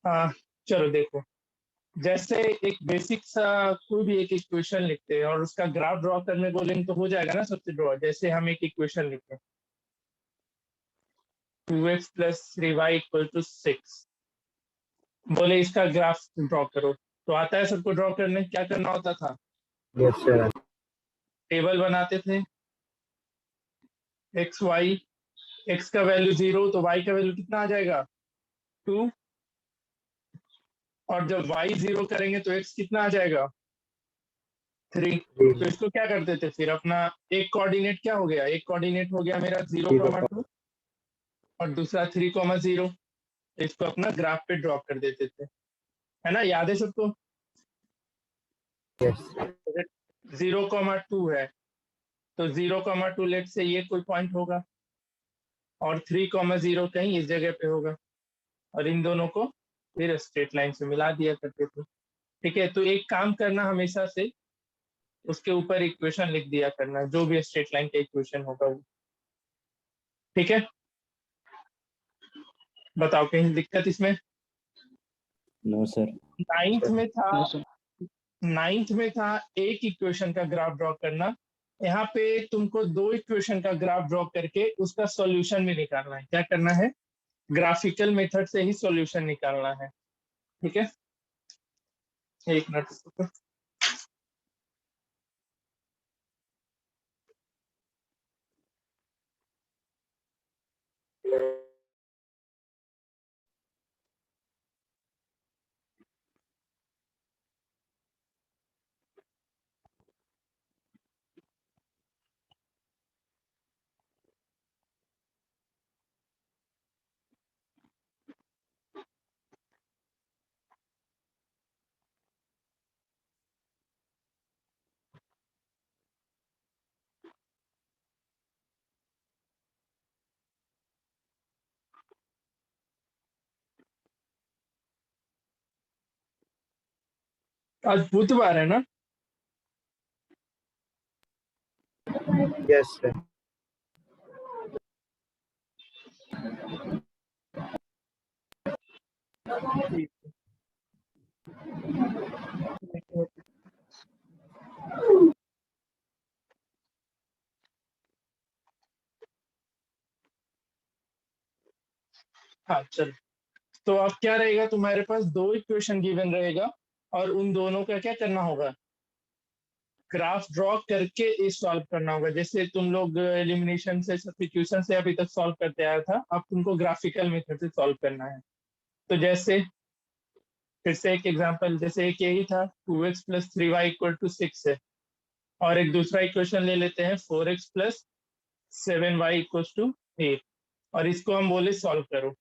चलो देखो, जैसे एक बेसिक सा कोई भी एक इक्वेशन लिखते हैं और उसका ग्राफ ड्रॉ करने बोलेंगे तो हो जाएगा ना सबसे ड्रॉ। जैसे हम एक इक्वेशन लिखते हैं 2x plus 3y equal to 6, बोले इसका ग्राफ ड्रॉ करो, तो आता है सबको ड्रॉ करने? क्या करना होता था? Yes sir. टेबल बनाते थे, एक्स वाई, एक्स का वैल्यू 0 तो वाई का वैल्यू कितना आ जाएगा 2, और जब वाई 0 करेंगे तो एक्स कितना आ जाएगा 3। तो इसको क्या करते थे फिर अपना, एक कोऑर्डिनेट क्या हो गया, एक कोऑर्डिनेट हो गया मेरा 0,2 और दूसरा 3,0। इसको अपना ग्राफ पे ड्रॉ कर देते थे, है ना? याद है सबको? यस 0,2 है तो 0,2 लेट से ये कोई पॉइंट होगा और 3,0 कहीं इस जगह पे होगा, और इन दोनों को फिर स्ट्रेट लाइन से मिला दिया करते थे। ठीक है, तो एक काम करना हमेशा से, उसके ऊपर इक्वेशन लिख दिया करना, जो भी स्ट्रेट लाइन का इक्वेशन होगा वो। ठीक है, बताओ कहीं दिक्कत इसमें? No sir. नाइन्थ में था, नो सर। नाइन्थ में था एक इक्वेशन का ग्राफ ड्रॉ करना। यहाँ पे तुमको दो इक्वेशन का ग्राफ ड्रॉ करके उसका सॉल्यूशन भी निकालना है। क्या करना है? ग्राफिकल मेथड से ही सॉल्यूशन निकालना है। ठीक है, एक मिनट। आज बुधवार है ना? Yes sir. ठीक है। हाँ चल, तो अब क्या रहेगा, तुम्हारे पास दो इक्वेशन गिवन रहेगा और उन दोनों का क्या करना होगा, ग्राफ ड्रॉ करके इस सॉल्व करना होगा। जैसे तुम लोग एलिमिनेशन से, सब्स्टिट्यूशन से अभी तक सॉल्व करते आया था, अब तुमको ग्राफिकल मेथड से सॉल्व करना है। तो जैसे फिर से एक एग्जांपल, जैसे एक यही था 2x plus 3y equal to 6 है, और एक दूसरा इक्वेशन ले लेते हैं 4x plus 7y equal to 8, और इसको हम बोले सॉल्व करो,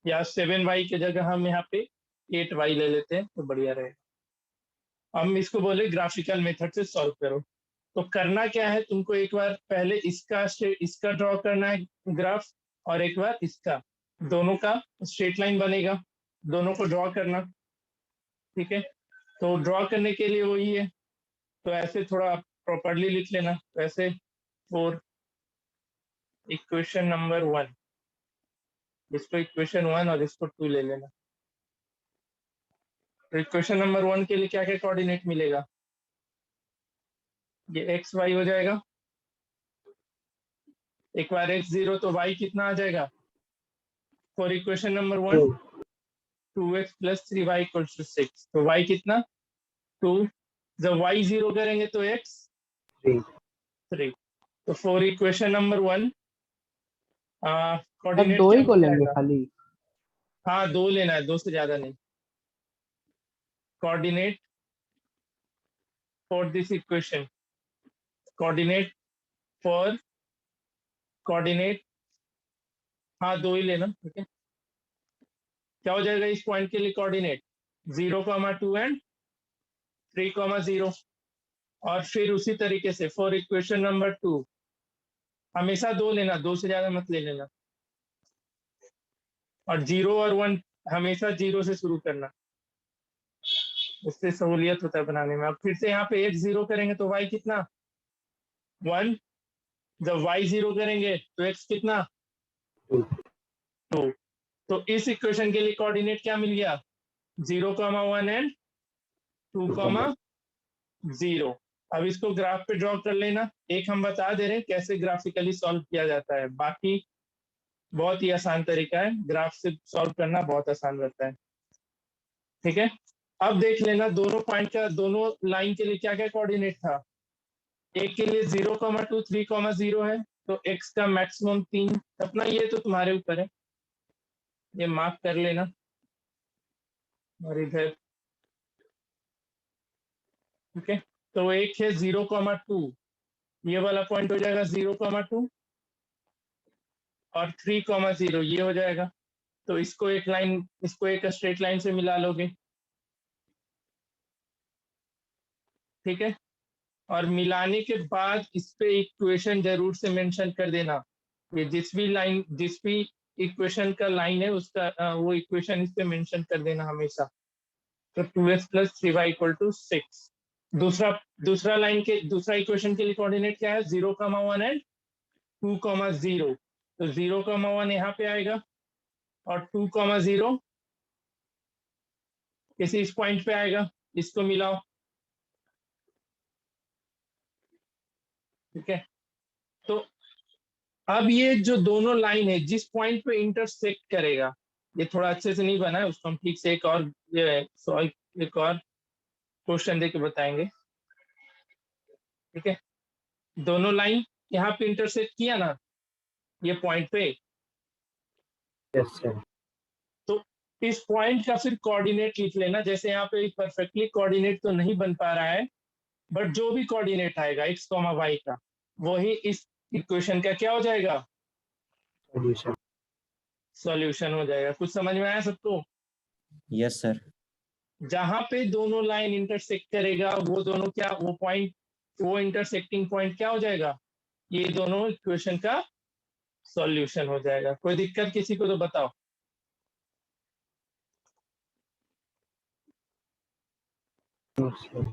या 7y की जगह हम यहाँ पे 8y ले लेते हैं तो बढ़िया रहेगा। हम इसको बोले ग्राफिकल मेथड से सॉल्व करो। तो करना क्या है तुमको, एक बार पहले इसका ड्रॉ करना है ग्राफ, और एक बार इसका, दोनों का स्ट्रेट लाइन बनेगा, दोनों को ड्रॉ करना। ठीक है, तो ड्रॉ करने के लिए वही है, तो ऐसे थोड़ा प्रॉपरली लिख लेना। तो ऐसे फॉर इक्वेशन नंबर 1, इसको इक्वेशन 1 और इसको 2 ले लेना। तो इक्वेशन नंबर 1 के लिए क्या क्या कोऑर्डिनेट मिलेगा, ये एक्स वाई हो जाएगा। एक बार एक्स 0 तो वाई कितना आ जाएगा for equation number 1, 2x plus 3y equal to 6। तो y कितना 2, जब y 0 करेंगे तो x 3। तो फॉर इक्वेशन नंबर 1 अब कोऑर्डिनेट दो क्या ही को मिल लेंगे जाएगा? खाली। हाँ, दो लेना है, दो से ज्यादा नहीं। Coordinate for this equation, coordinate for coordinate, हाँ दो ही लेना। ठीक है, क्या हो जाएगा इस पॉइंट के लिए कोऑर्डिनेट 0,2 एंड 3,0। और फिर उसी तरीके से फॉर इक्वेशन नंबर 2 हमेशा दो लेना, दो से ज्यादा मत ले लेना, और 0 और 1 हमेशा 0 से शुरू करना, उससे सहूलियत होता है बनाने में। अब फिर से यहाँ पे x 0 करेंगे तो y कितना 1, जब y 0 करेंगे तो x कितना 2। तो इस इक्वेशन के लिए कोऑर्डिनेट क्या मिल गया 0,1 एंड 2,0। अब इसको ग्राफ पे ड्रॉ कर लेना। एक हम बता दे रहे हैं कैसे ग्राफिकली सॉल्व किया जाता है, बाकी बहुत ही आसान तरीका है, ग्राफ से सॉल्व करना बहुत आसान रहता है। ठीक है, अब देख लेना दोनों पॉइंट का, दोनों लाइन के लिए क्या क्या कोऑर्डिनेट था। एक के लिए 0,2 3,0 है, तो x का मैक्सिमम 3, अपना ये तो तुम्हारे ऊपर है, ये मार्क कर लेना। और इधर ठीक है, तो एक है 0,2, ये वाला पॉइंट हो जाएगा 0,2, और 3,0 ये हो जाएगा। तो इसको एक लाइन, इसको एक स्ट्रेट लाइन से मिला लोगे। ठीक है, और मिलाने के बाद इस पे इक्वेशन जरूर से मेंशन कर देना। ये जिस भी लाइन, जिस भी इक्वेशन का लाइन है उसका वो इक्वेशन इस पे मेंशन कर देना हमेशा। तो 2x + 3y = 6। दूसरा दूसरा लाइन के, दूसरा इक्वेशन के लिए कोऑर्डिनेट क्या है, 0,1 एंड 2,0। तो 0,1 यहाँ पे आएगा और 2,0 किसी इस पॉइंट पे आएगा, इसको मिलाओ। ठीक है, तो अब ये जो दोनों लाइन है जिस पॉइंट पे इंटरसेक्ट करेगा, ये थोड़ा अच्छे से नहीं बना है, उसको हम ठीक से एक और सॉल्व, एक और क्वेश्चन दे के बताएंगे। ठीक है, दोनों लाइन यहाँ पे इंटरसेक्ट किया ना, ये पॉइंट पे, Yes, sir. तो इस पॉइंट का फिर कोऑर्डिनेट लिख लेना। जैसे यहाँ पे परफेक्टली कोऑर्डिनेट तो नहीं बन पा रहा है, बट जो भी कोऑर्डिनेट आएगा x, y का, वही इस इक्वेशन का क्या हो जाएगा, Solution. सॉल्यूशन हो जाएगा। कुछ समझ में आया सबको? Yes sir. जहां पे दोनों लाइन इंटरसेक्ट करेगा, वो दोनों क्या, वो पॉइंट, वो इंटरसेक्टिंग पॉइंट क्या हो जाएगा, ये दोनों इक्वेशन का सॉल्यूशन हो जाएगा। कोई दिक्कत किसी को तो बताओ। No, sir.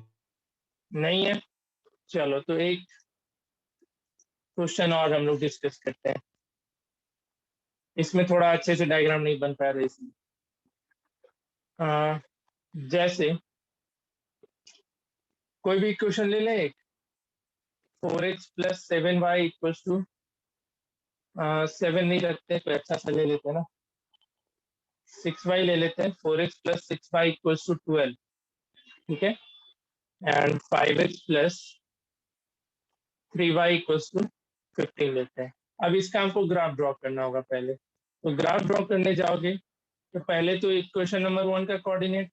नहीं है, चलो तो एक क्वेश्चन और हम लोग डिस्कस करते हैं। इसमें थोड़ा अच्छे से डायग्राम नहीं बन पा रहा इसमें। जैसे कोई भी इक्वेशन ले लें, एक 4x + 7y = 7 नहीं रखते, तो अच्छा सा ले लेते हैं ना, 6y ले लेते हैं। 4x + 6y = 12। ठीक है, एंड 5x + 3y = 15 लेते हैं। अब इसका हमको ग्राफ ड्रॉ करना होगा पहले। तो ग्राफ ड्रॉ करने जाओगे तो पहले तो इक्वेशन नंबर 1 का कोऑर्डिनेट,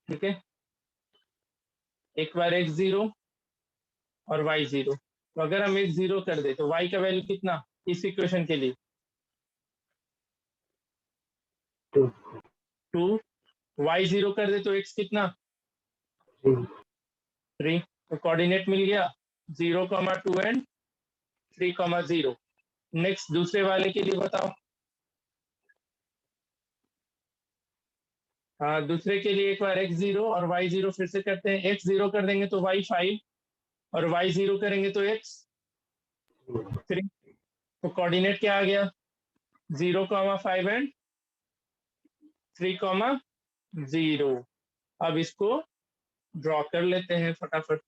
ठीक है, एक बार x0 और y0। तो अगर हम x0 कर दे तो y का वैल्यू कितना इस इक्वेशन के लिए, 2, 2। y0 कर दे तो x कितना, 3. 3। तो कोऑर्डिनेट मिल गया 0,2 एंड 3,0। नेक्स्ट दूसरे वाले के लिए बताओ। हाँ, दूसरे के लिए एक बार x0 और y0 फिर से करते हैं। x0 कर देंगे तो y 5, और y0 करेंगे तो x 3। तो कोऑर्डिनेट क्या आ गया, 0,5 एंड 3,0। अब इसको ड्रॉ कर लेते हैं फटाफट।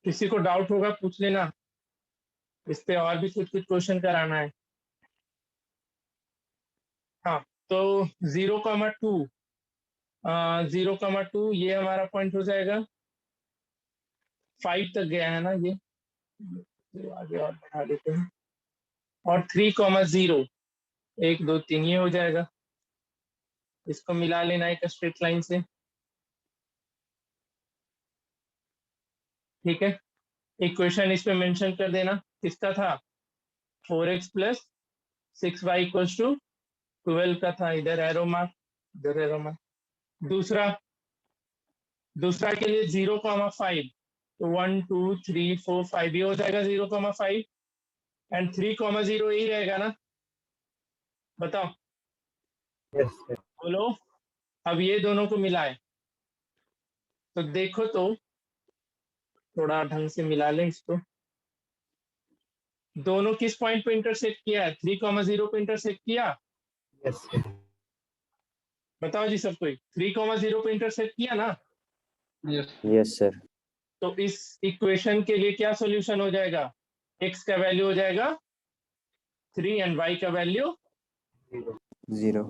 किसी को डाउट होगा पूछ लेना, इस पे और भी कुछ कुछ क्वेश्चन कराना है। हाँ, तो 0,2, 0,2 ये हमारा पॉइंट हो जाएगा। 5 तक गया है ना ये, तो आगे और बढ़ा देते हैं। और 3,0, 1 2 3 ये हो जाएगा। इसको मिला लेना एक स्ट्रेट लाइन से। ठीक है, इक्वेशन इस पे मेंशन कर देना, किसका था, 4x + 6y = 12 का था। इधर एरो मार्क, इधर एरो मार्क। दूसरा दूसरा के लिए 0,5, तो 1 2 3 4 5 ये हो जाएगा 0,5, एंड 3,0 यही रहेगा ना, बताओ, Yes, sir. बोलो। अब ये दोनों को मिलाए तो देखो तो थोड़ा ढंग से मिला लें इसको। दोनों किस पॉइंट पे इंटरसेक्ट किया है? 3,0 पे इंटरसेक्ट किया। Yes sir. बताओ जी सब कोई, 3,0 पे इंटरसेक्ट किया ना? Yes sir. तो इस इक्वेशन के लिए क्या सॉल्यूशन हो जाएगा? x का वैल्यू हो जाएगा 3 एंड y का वैल्यू 0।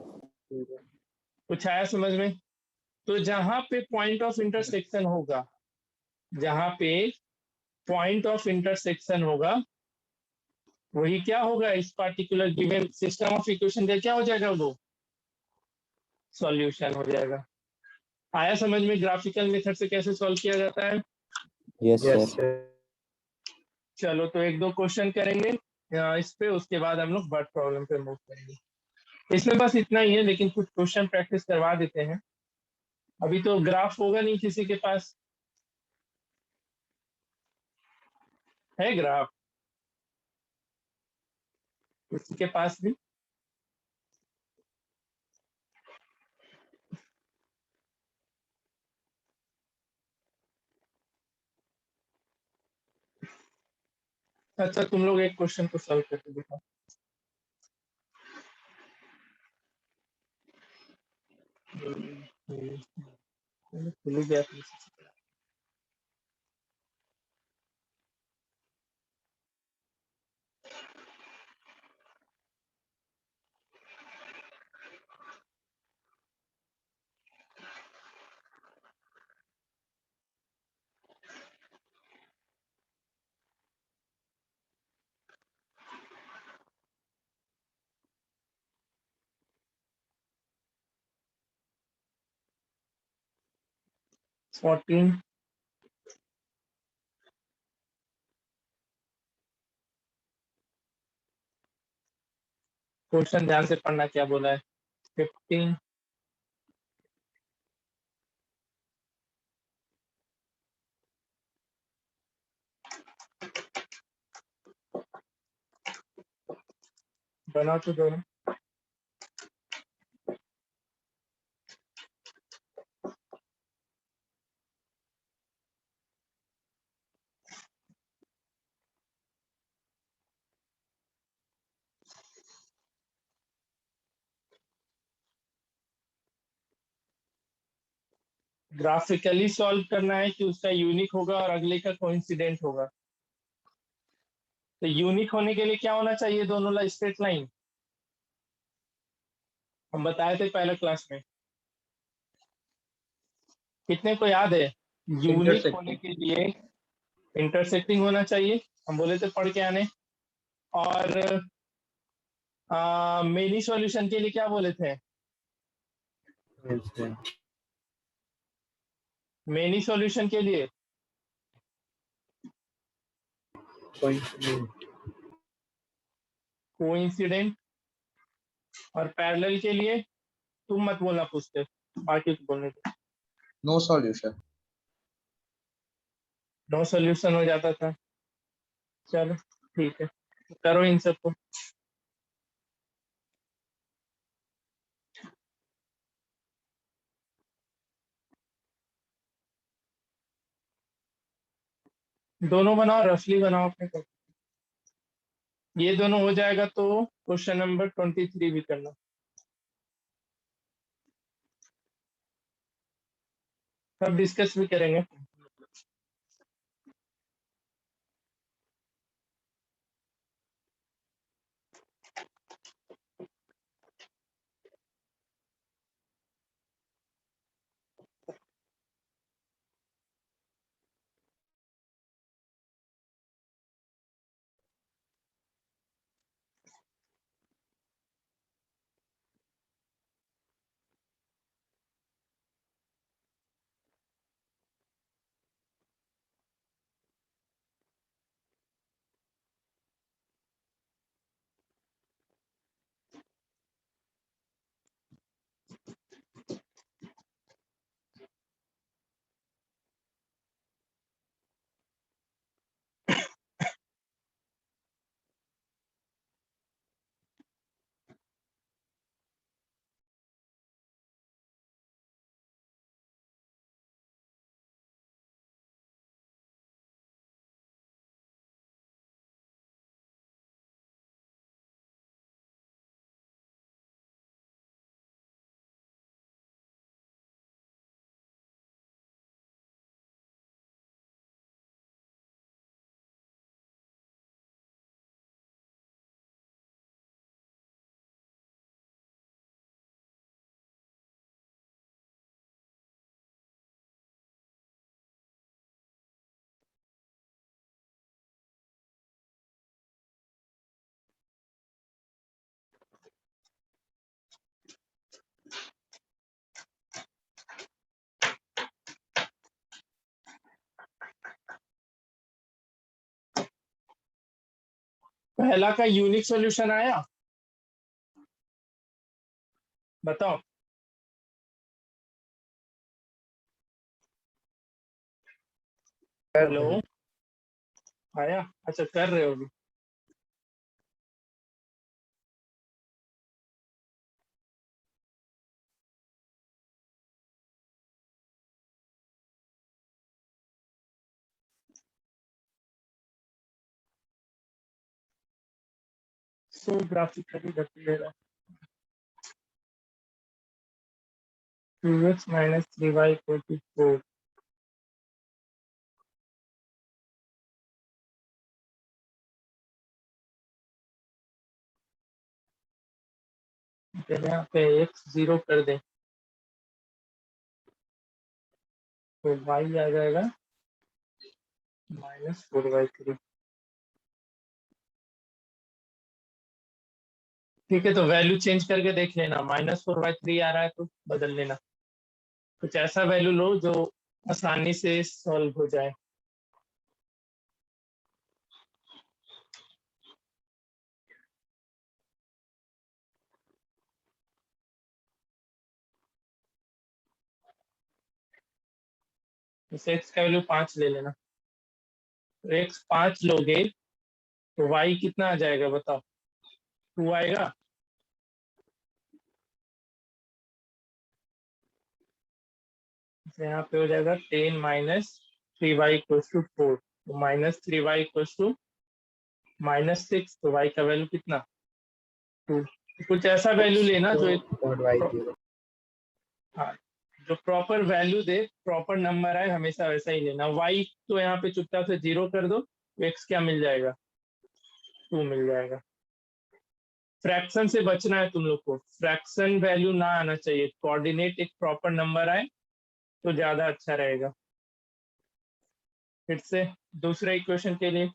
कुछ आया समझ में? तो जहां पे पॉइंट ऑफ इंटरसेक्शन होगा, जहां पे पॉइंट ऑफ इंटरसेक्शन होगा, वही क्या होगा? इस particular given system of equation का क्या हो जाएगा? वो सॉल्यूशन हो जाएगा। आया समझ में ग्राफिकल मेथड से कैसे सॉल्व किया जाता है? Yes yes sir. सर। चलो तो एक दो क्वेश्चन करेंगे इस पे, उसके बाद हम लोग वर्ड प्रॉब्लम पे मूव करेंगे। इसमें बस इतना ही है, लेकिन कुछ क्वेश्चन प्रैक्टिस करवा देते हैं। अभी तो ग्राफ होगा नहीं किसी के पास, है ग्राफ किसी के पास भी? अच्छा तुम लोग एक क्वेश्चन को सॉल्व करके दिखाओ। भूल गया था। 14 क्वेश्चन ध्यान से पढ़ना क्या बोला है। 15 बना तो दोनों। ग्राफिकली सॉल्व करना है कि उसका यूनिक होगा और अगले का कोइंसिडेंट होगा? तो यूनिक होने के लिए क्या होना चाहिए? दोनों स्ट्रेट लाइन। हम बताए थे पहले क्लास में। कितने को याद है? यूनिक होने के लिए इंटरसेक्टिंग होना चाहिए, हम बोले थे पढ़ के आने। और मेनी सॉल्यूशन के लिए क्या बोले थे? Yes sir. मेनी सॉल्यूशन के लिए कोइंसिडेंट। कोइंसिडेंट। और पैरेलल के लिए तुम मत बोलना पूछते, बाकी तो बोलने दो। No solution. नो सॉल्यूशन हो जाता था। चलो ठीक है, करो इन सबको। दोनों बनाओ, रफली बनाओ अपने को। ये दोनों हो जाएगा तो क्वेश्चन नंबर 23 भी करना। सब डिस्कस भी करेंगे। पहला का यूनिक सॉल्यूशन आया, बताओ। हेलो, आया? अच्छा, कर रहे हो अभी। सो ग्राफिकली रख लेगा 2x minus 3y equal to 4। यहाँ पे x 0 कर दें तो y आ जाएगा -4y3। ठीक है, तो वैल्यू चेंज करके देख लेना, -4y3 आ रहा है तो बदल लेना। कुछ ऐसा वैल्यू लो जो आसानी से सॉल्व हो जाए। जैसे x का वैल्यू 5 ले लेना, तो x 5 लोगे तो y कितना आ जाएगा बताओ? 2 आएगा। तो यहाँ पे हो जाएगा 10 माइनस 3y इक्वल्स टू 4, तो -3y इक्वल्स टू -6, तो y का वैल्यू कितना? 2। कुछ ऐसा वैल्यू लेना जो एक हाँ, जो प्रॉपर वैल्यू दे, प्रॉपर नंबर आए, हमेशा वैसा ही लेना। y तो यहाँ पे चुपचाप से 0 कर दो, तो x क्या मिल जाएगा? 2 मिल जाएगा। फ्रैक्शन से बचना है तुम लोग को, फ्रैक्शन वैल्यू ना आना चाहिए, कोऑर्डिनेट एक प्रॉपर नंबर आए तो ज्यादा अच्छा रहेगा। फिर से दूसरे इक्वेशन के लिए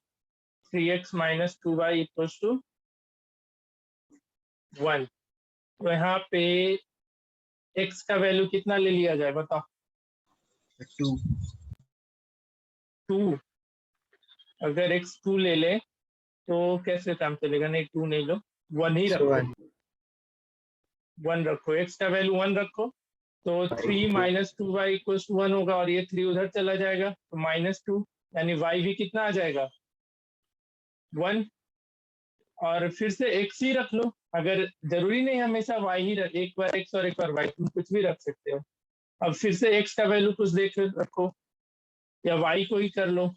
3x minus 2y equals to 1, तो यहाँ पे x का वैल्यू कितना ले लिया जाए बताओ? 2। अगर x 2 ले ले तो कैसे काम चलेगा? नहीं, 2 नहीं लो, 1 ही रखो। 1 रखो, x का वैल्यू 1 रखो, तो 3 माइनस 2y इक्वल्स टू 1 होगा, और ये 3 उधर चला जाएगा तो -2, यानी y भी कितना आ जाएगा? 1। और फिर से x ही रख लो, अगर जरूरी नहीं हमेशा y ही रख, एक बार x और एक बार y, तुम कुछ भी रख सकते हो। अब फिर से x का वैल्यू कुछ देख रखो, या y को ही कर लो।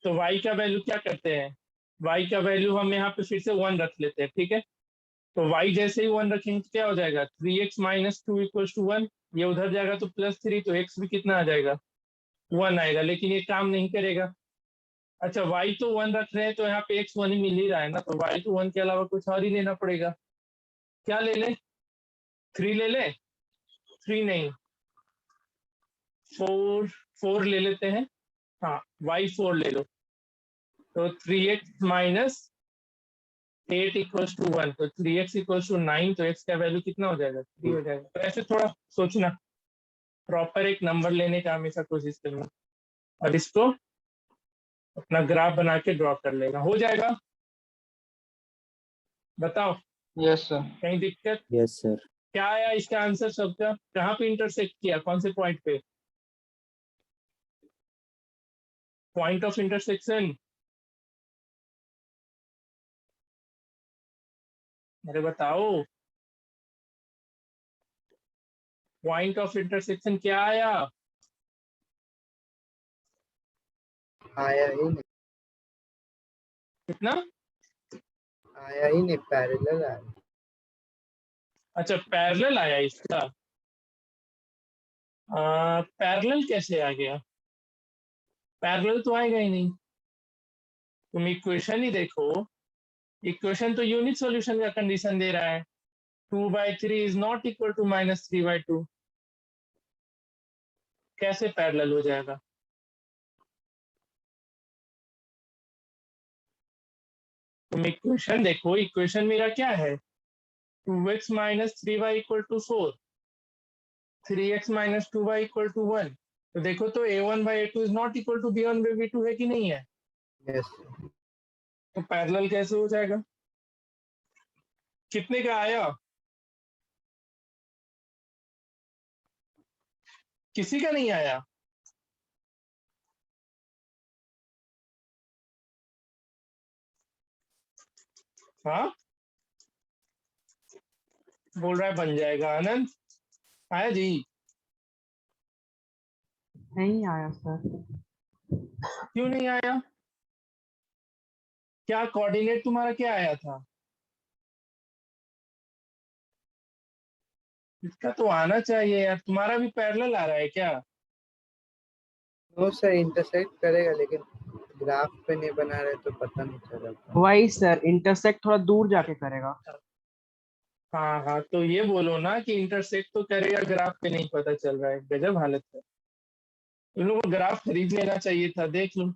तो y का वैल्यू क्या करते हैं? y का वैल्यू हम यहाँ पे फिर से 1 रख लेते हैं, ठीक है? तो y जैसे ही 1 रखेंगे तो क्या हो जाएगा? 3x minus 2 इक्वल्स टू 1, ये उधर जाएगा तो +3, तो x भी कितना आ जाएगा? 1 आएगा, लेकिन ये काम नहीं करेगा। अच्छा, y तो 1 रख रहे हैं तो यहाँ पे x 1 ही मिल ही रहा है ना, तो y तो 1 के अलावा कुछ और ही लेना पड़ेगा। क्या ले ले? 3 ले ले? 3 नहीं, 4 ले लेते हैं। हाँ, y4 ले लो, तो 3x माइनस 8 इक्वल्स टू 1, तो 3x इक्वल्स टू 9, तो x का वैल्यू कितना हो जाएगा? 3 हो जाएगा। तो ऐसे थोड़ा सोचना, प्रॉपर एक नंबर लेने का हमेशा कोशिश करना, और इसको अपना ग्राफ बना के ड्रॉ कर लेना, हो जाएगा। बताओ। Yes sir. कहीं दिक्कत? Yes sir. क्या आया इसका आंसर सबका? कहाँ पे इंटरसेक्ट किया, कौन से पॉइंट पे? Point of intersection. अरे बताओ, पॉइंट ऑफ इंटरसेक्शन क्या आया? आया ही नहीं, कितना आया ही नहीं, पैरेलल आया। अच्छा, पैरेलल आया इसका। पैरेलल कैसे आ गया? पैरेलल तो आएगा ही नहीं, तुम इक्वेशन ही देखो, इक्वेशन तो यूनिट सॉल्यूशन का कंडीशन दे रहा है, 2/3 इज नॉट इक्वल टू -3/2, कैसे पैरेलल हो जाएगा? तुम इक्वेशन देखो, इक्वेशन मेरा क्या है? 2x minus 3y equal to 4, 3x minus 2y equal to 1, तो देखो तो a1 by a2 is not equal to b1 by b2 है कि नहीं है? यस तो पैरेलल कैसे हो जाएगा? कितने का आया? किसी का नहीं आया? हाँ, बोल रहा है बन जाएगा। आनंद आया जी? नहीं आया सर। क्यों नहीं आया? क्या कोऑर्डिनेट तुम्हारा क्या आया था? इसका तो आना चाहिए यार, तुम्हारा भी पैरेलल आ रहा है क्या? नो सर, इंटरसेक्ट करेगा लेकिन ग्राफ पे नहीं बना रहे तो पता नहीं चलेगा। वही सर, इंटरसेक्ट थोड़ा दूर जाके करेगा। हाँ हाँ, तो ये बोलो ना कि इंटरसेक्ट तो करेगा, ग्राफ पे नहीं पता चल रहा है। गजब हालत है। तुम लोगों को ग्राफ खरीद लेना चाहिए था। देख लो,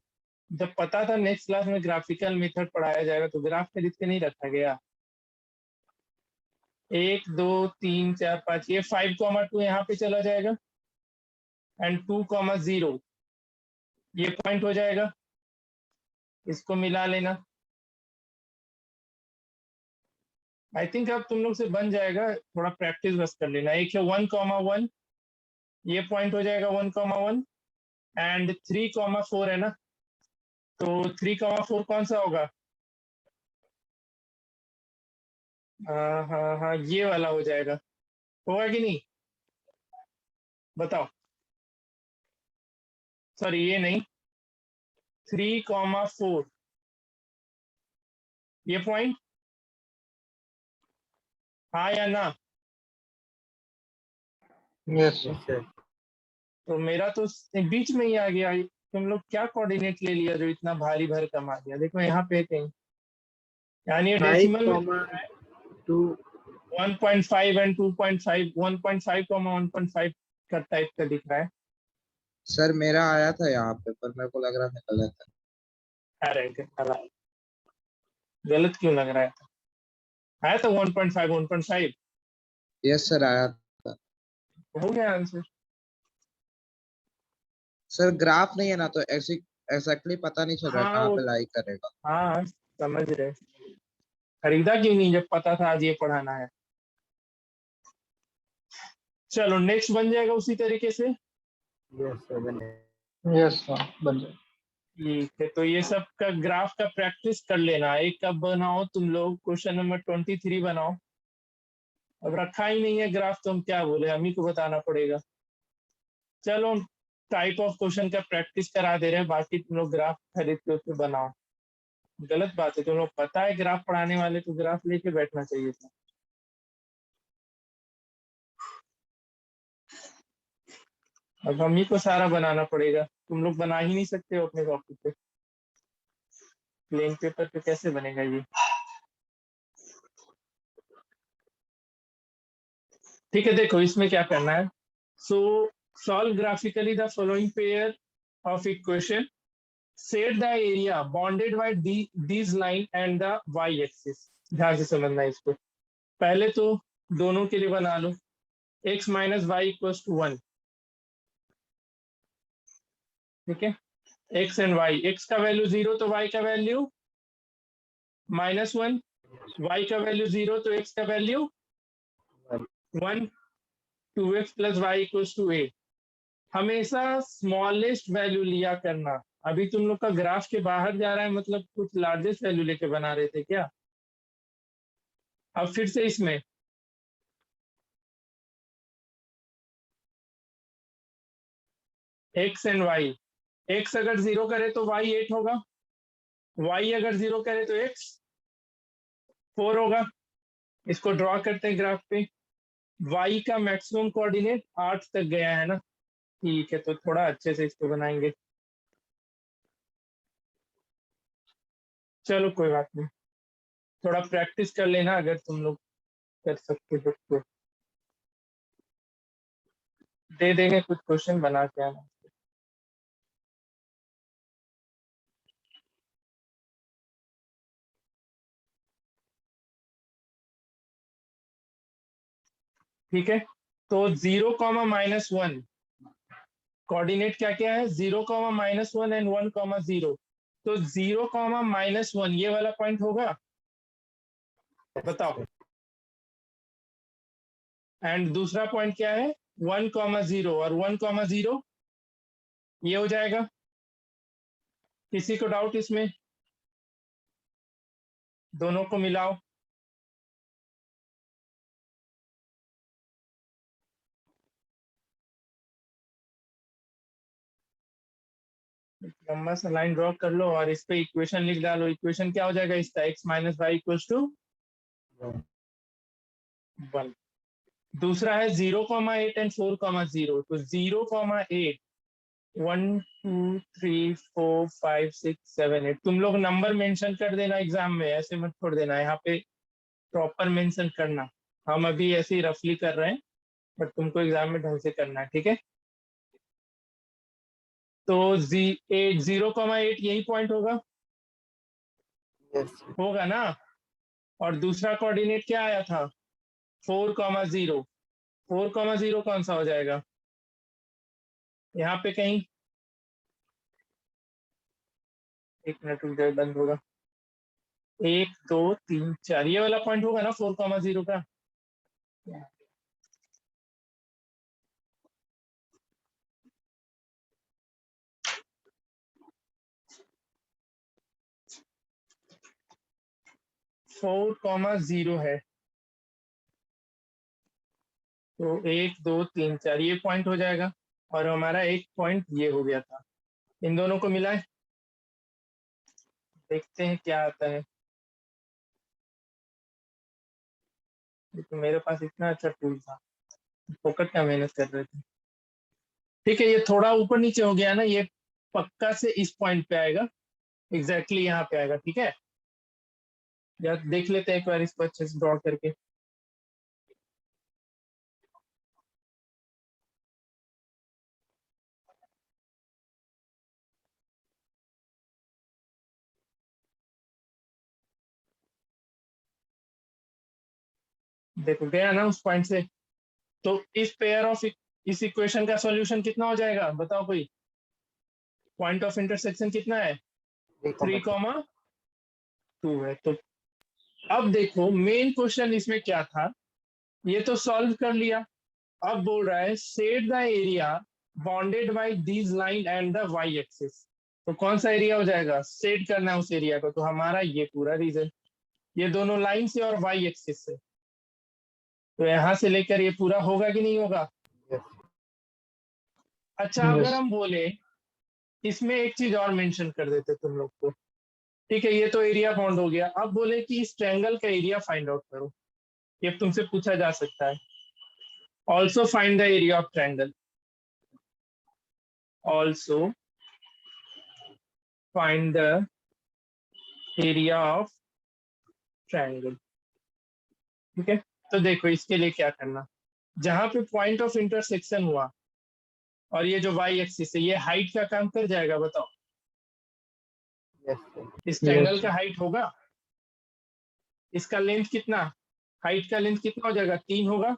जब पता था नेक्स्ट क्लास में ग्राफिकल मेथड पढ़ाया जाएगा तो ग्राफ खरीद के नहीं रखा गया। 1 2 3 4 5, ये 5,2 यहाँ पे चला जाएगा एंड 2,0 ये पॉइंट हो जाएगा। इसको मिला लेना। आई थिंक अब तुम लोग से बन जाएगा, थोड़ा प्रैक्टिस बस कर लेना। एक है 1,1, ये पॉइंट हो जाएगा 1,1 एंड 3,4 है ना, तो 3,4 कौन सा होगा? हाँ हाँ हाँ, ये वाला हो जाएगा। होगा कि नहीं बताओ? सॉरी, ये नहीं, 3,4 ये पॉइंट। हाँ या ना? यस सर तो मेरा तो बीच में ही आ गया। तुम लोग क्या कोऑर्डिनेट ले लिया जो इतना भारी भरकम आ गया? देखो यहाँ पे कहीं, यानी ये डेसिमल में 5,2 1.5 एंड 2.5, 1.5 1.5 का टाइप का दिख रहा है। सर मेरा आया था यहाँ पे, पर मेरे को लग रहा था गलत है। अरे गलत क्यों लग रहा है? आया था 1.5 1.5। यस सर आया था। हो गया आंसर। सर ग्राफ नहीं है ना, तो ऐसी एग्जैक्टली पता नहीं चल रहा हाँ कहाँ वो, पे लाई करेगा। हाँ समझ रहे। खरीदा क्यों नहीं जब पता था आज ये पढ़ाना है? चलो नेक्स्ट बन जाएगा उसी तरीके से। यस सर बने। यस सर, बन जाए। ठीक है, तो ये सब का ग्राफ का प्रैक्टिस कर लेना। एक कब बनाओ तुम लोग, क्वेश्चन नंबर 23 बनाओ। अब रखा ही नहीं है ग्राफ तो हम क्या बोले, हम ही को बताना पड़ेगा। चलो, टाइप ऑफ क्वेश्चन का प्रैक्टिस करा दे रहे हैं, बाकी तुम लोग ग्राफ खरीद के उसको बनाओ। गलत बात है, तुम लोग पता है ग्राफ पढ़ाने वाले तो ग्राफ लेके बैठना चाहिए था। अब हम ही को सारा बनाना पड़ेगा, तुम लोग बना ही नहीं सकते हो अपने कॉपी पे। प्लेन पेपर पे कैसे बनेगा ये? ठीक है, देखो इसमें क्या करना है। So solve graphically the following pair of equation, set the area bonded by this line and the Y axis. ध्यान से समझना है इसको। पहले तो दोनों के लिए बना लो, x minus Y equal to 1। ठीक है, x एंड y, x का वैल्यू 0 तो y का वैल्यू -1, y का वैल्यू 0 तो x का value 1, 2x plus Y equal to a। हमेशा स्मॉलेस्ट वैल्यू लिया करना। अभी तुम लोग का ग्राफ के बाहर जा रहा है, मतलब कुछ लार्जेस्ट वैल्यू लेके बना रहे थे क्या? अब फिर से इसमें x एंड y, x अगर 0 करे तो y 8 होगा, y अगर 0 करे तो x 4 होगा। इसको ड्रॉ करते हैं ग्राफ पे। y का मैक्सिमम कोऑर्डिनेट 8 तक गया है ना। ठीक है, तो थोड़ा अच्छे से इसको बनाएंगे। चलो कोई बात नहीं, थोड़ा प्रैक्टिस कर लेना अगर तुम लोग कर सकते हो तो। दे देंगे कुछ क्वेश्चन, बना के आना। ठीक है, तो 0,-1 कोऑर्डिनेट क्या क्या है? 0,-1 एंड 1,0। तो 0,-1 ये वाला पॉइंट होगा, बताओ। एंड दूसरा पॉइंट क्या है 1,0 और 1,0 ये हो जाएगा। किसी को डाउट इसमें? दोनों को मिलाओ। लंबा सा लाइन ड्रॉ कर लो और इस पे इक्वेशन लिख डालो। इक्वेशन क्या हो जाएगा इसका x minus Y equals to 1। दूसरा है 0,8 एंड 4,0 तो 0,8 1 2 3 4 5 6 7 8 तुम लोग नंबर मेंशन कर देना एग्जाम में, ऐसे मत छोड़ देना, यहाँ पे प्रॉपर मेंशन करना। हम अभी ऐसे ही रफली कर रहे हैं बट तुमको एग्जाम में ढंग से करना है, ठीक है? तो 0,8 यही पॉइंट होगा, यस सर। होगा ना? और दूसरा कोऑर्डिनेट क्या आया था 4,0 4,0 कौन सा हो जाएगा यहाँ पे कहीं? एक मिनट रुक जाए, बंद होगा। 1 2 3 4 ये वाला पॉइंट होगा ना 4,0 का। 4,0 है तो 1 2 3 4 ये पॉइंट हो जाएगा और हमारा एक पॉइंट ये हो गया था। इन दोनों को मिलाए, देखते हैं क्या आता है। तो मेरे पास इतना अच्छा टूल था, फोकट क्या मेहनत कर रहे थे। ठीक है, ये थोड़ा ऊपर नीचे हो गया ना, ये पक्का से इस पॉइंट पे आएगा, एग्जैक्टली यहाँ पे आएगा, ठीक है? या देख लेते हैं एक बार इसको अच्छे से ड्रॉ करके। देखो गया ना उस पॉइंट से। तो इस पेयर ऑफ इस इक्वेशन का सॉल्यूशन कितना हो जाएगा बताओ कोई? पॉइंट ऑफ इंटरसेक्शन कितना है 3,2 है। तो अब देखो मेन क्वेश्चन इसमें क्या था, ये तो सॉल्व कर लिया। अब बोल रहा है set the area bounded by this line and the Y axis. तो कौन सा एरिया हो जाएगा, सेट करना है उस एरिया को। तो हमारा ये पूरा रीजन, ये दोनों लाइन से और वाई एक्सिस से, तो यहाँ से लेकर ये पूरा होगा कि नहीं होगा? अच्छा अगर यस हम बोले इसमें एक चीज और मेंशन कर देते तुम लोग को, ठीक है? ये तो एरिया बाउंड हो गया। अब बोले कि इस ट्रायंगल का एरिया फाइंड आउट करो, ये तुमसे पूछा जा सकता है। Also find the area of triangle, also find the area of triangle, ठीक है? तो देखो इसके लिए क्या करना, जहां पे पॉइंट ऑफ इंटरसेक्शन हुआ और ये जो वाई एक्सिस है, ये हाइट का काम कर जाएगा बताओ? Yes sir. इस ट्रायंगल यस का हाइट होगा? इसका लेंथ कितना, हाइट का लेंथ कितना हो जाएगा 3 होगा।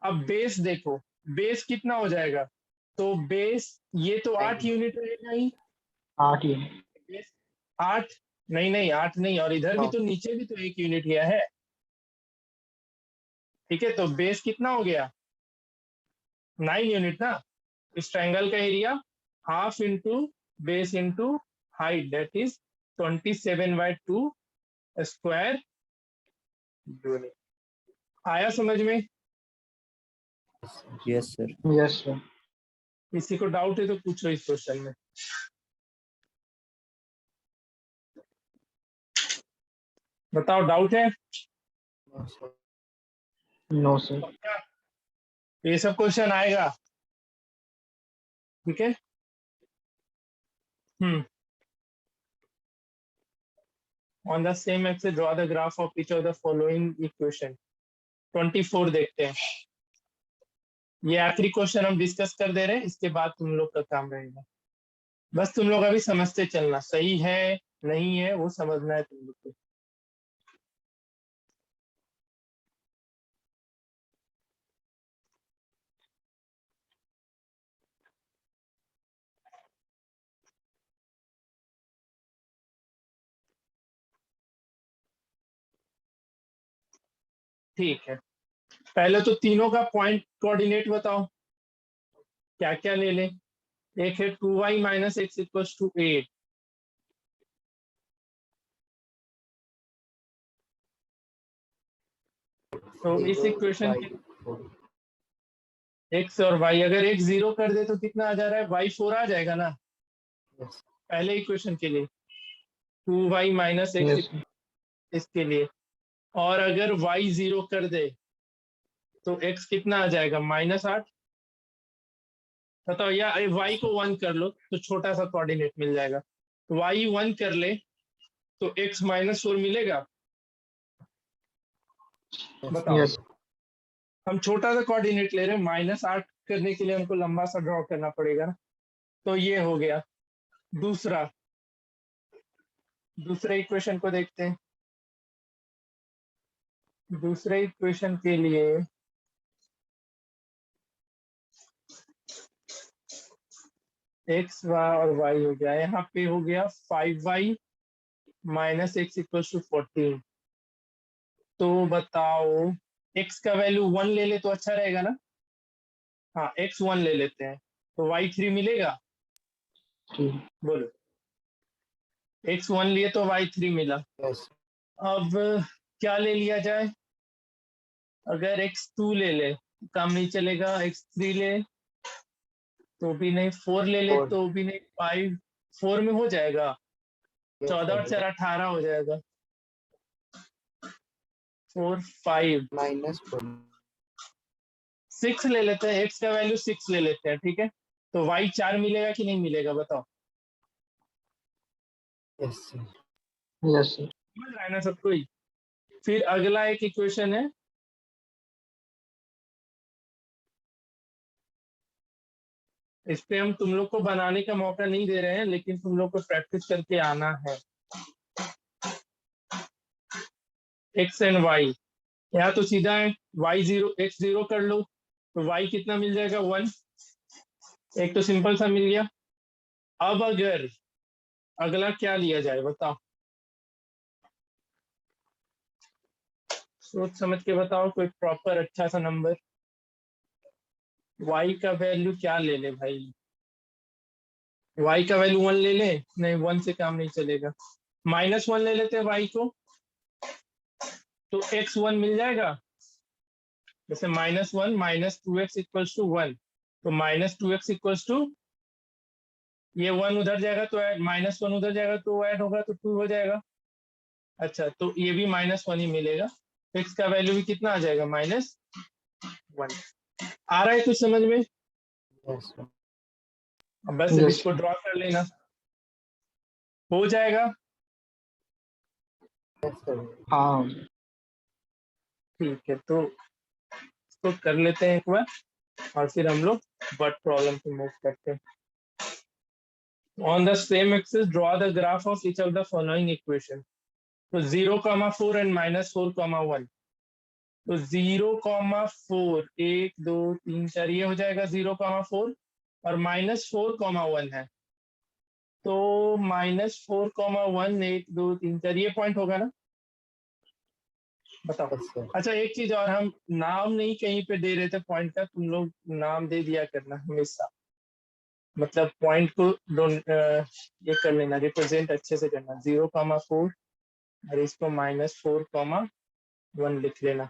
अब बेस देखो, बेस कितना हो जाएगा? तो बेस ये तो 8 यूनिट रहेगा ही। 8 ही बेस 8, नहीं नहीं 8 नहीं, और इधर भी तो नीचे भी तो 1 यूनिट गया है, ठीक है? तो बेस कितना हो गया 9 यूनिट ना। इस ट्रायंगल का area half into base into height, that is 27/2 square unit. आया समझ में? Yes sir. Yes sir. किसी को डाउट है तो पूछो इस क्वेश्चन में। बताओ डाउट है? No sir. पक्का? ये सब क्वेश्चन आएगा, ठीक है? On the same axis draw the graph of each of the following equation। 24 देखते हैं, ये आखिरी क्वेश्चन हम डिस्कस कर दे रहे हैं, इसके बाद तुम लोग का काम रहेगा। बस तुम लोग अभी समझते चलना, सही है नहीं है वो समझना है तुम लोग को। ठीक है, पहले तो तीनों का पॉइंट कोऑर्डिनेट बताओ, क्या क्या ले लें। एक है 2y minus x equal to 8, तो इस इक्वेशन के x और y, अगर x 0 कर दे तो कितना आ जा रहा है, y 4 आ जाएगा ना पहले इक्वेशन के लिए, 2y माइनस एक्स Yes. इसके लिए। और अगर y 0 कर दे तो x कितना आ जाएगा, -8। बताओ, या y को 1 कर लो तो छोटा सा कोऑर्डिनेट मिल जाएगा, y 1 कर ले तो x -4 मिलेगा। बताओ, Yes. हम छोटा सा कोऑर्डिनेट ले रहे हैं, -8 करने के लिए हमको लंबा सा ड्रॉ करना पड़ेगा ना। तो ये हो गया। दूसरा दूसरे इक्वेशन को देखते हैं। दूसरे इक्वेशन के लिए x और y हो गया, यहाँ पे हो गया 5y minus x equal to 14। तो बताओ, x का वैल्यू 1 ले ले तो अच्छा रहेगा ना। हाँ, x 1 ले लेते हैं तो y 3 मिलेगा। ठीक. बोलो, x 1 लिए तो y 3 मिला। अब क्या ले लिया जाए, अगर x 2 ले ले काम नहीं चलेगा, x 3 ले तो भी नहीं, 4 ले ले तो भी नहीं, 5 4 में हो जाएगा, 14 और 4 18 हो जाएगा, 4 5 -4 6 ले लेते हैं, x का वैल्यू 6 ले लेते हैं, ठीक है। तो y 4 मिलेगा कि नहीं मिलेगा, बताओ। Yes, sir. Yes, sir. समझ रहा है ना सबको ही। फिर अगला एक इक्वेशन है, इस पे हम तुम लोग को बनाने का मौका नहीं दे रहे हैं, लेकिन तुम लोग को प्रैक्टिस करके आना है। x एंड y, यहाँ तो सीधा है, y 0 x 0 कर लो तो y कितना मिल जाएगा, 1। एक तो सिंपल सा मिल गया। अब अगर अगला क्या लिया जाए, बताओ, सोच समझ के बताओ, कोई प्रॉपर अच्छा सा नंबर। y का वैल्यू क्या ले ले भाई, y का वैल्यू 1 ले ले, नहीं 1 से काम नहीं चलेगा, -1 ले लेते हैं y को, तो x 1 मिल जाएगा। जैसे -1 माइनस 2x इक्वल्स टू 1, तो -2x इक्वल्स टू, ये 1 उधर जाएगा तो -1 उधर जाएगा तो ऐड होगा तो 2 हो जाएगा। अच्छा, तो ये भी -1 ही मिलेगा, x का वैल्यू भी कितना आ जाएगा, -1। आ रहा है कुछ समझ में। Yes, sir. अब बस Yes, इसको sir. ड्रॉ कर लेना, हो जाएगा। Yes, sir. हाँ. ठीक है, तो इसको कर लेते हैं एक बार, और फिर हम लोग बट प्रॉब्लम पे मूव करते हैं। On the same axis draw the graph of each of the following equation. तो 0,4 एंड -4,1। तो 0,4 1 2 3 4 ये हो जाएगा 0,4, और -4,1 है, तो -4,1 1 2 3 4 ये पॉइंट होगा ना। बताओ। Yes, sir. अच्छा, एक चीज और, हम नाम नहीं कहीं पे दे रहे थे पॉइंट का, तुम लोग नाम दे दिया करना हमेशा, मतलब पॉइंट को ये कर लेना, रिप्रेजेंट अच्छे से करना, 0,4 और इसको -4,1 लिख लेना,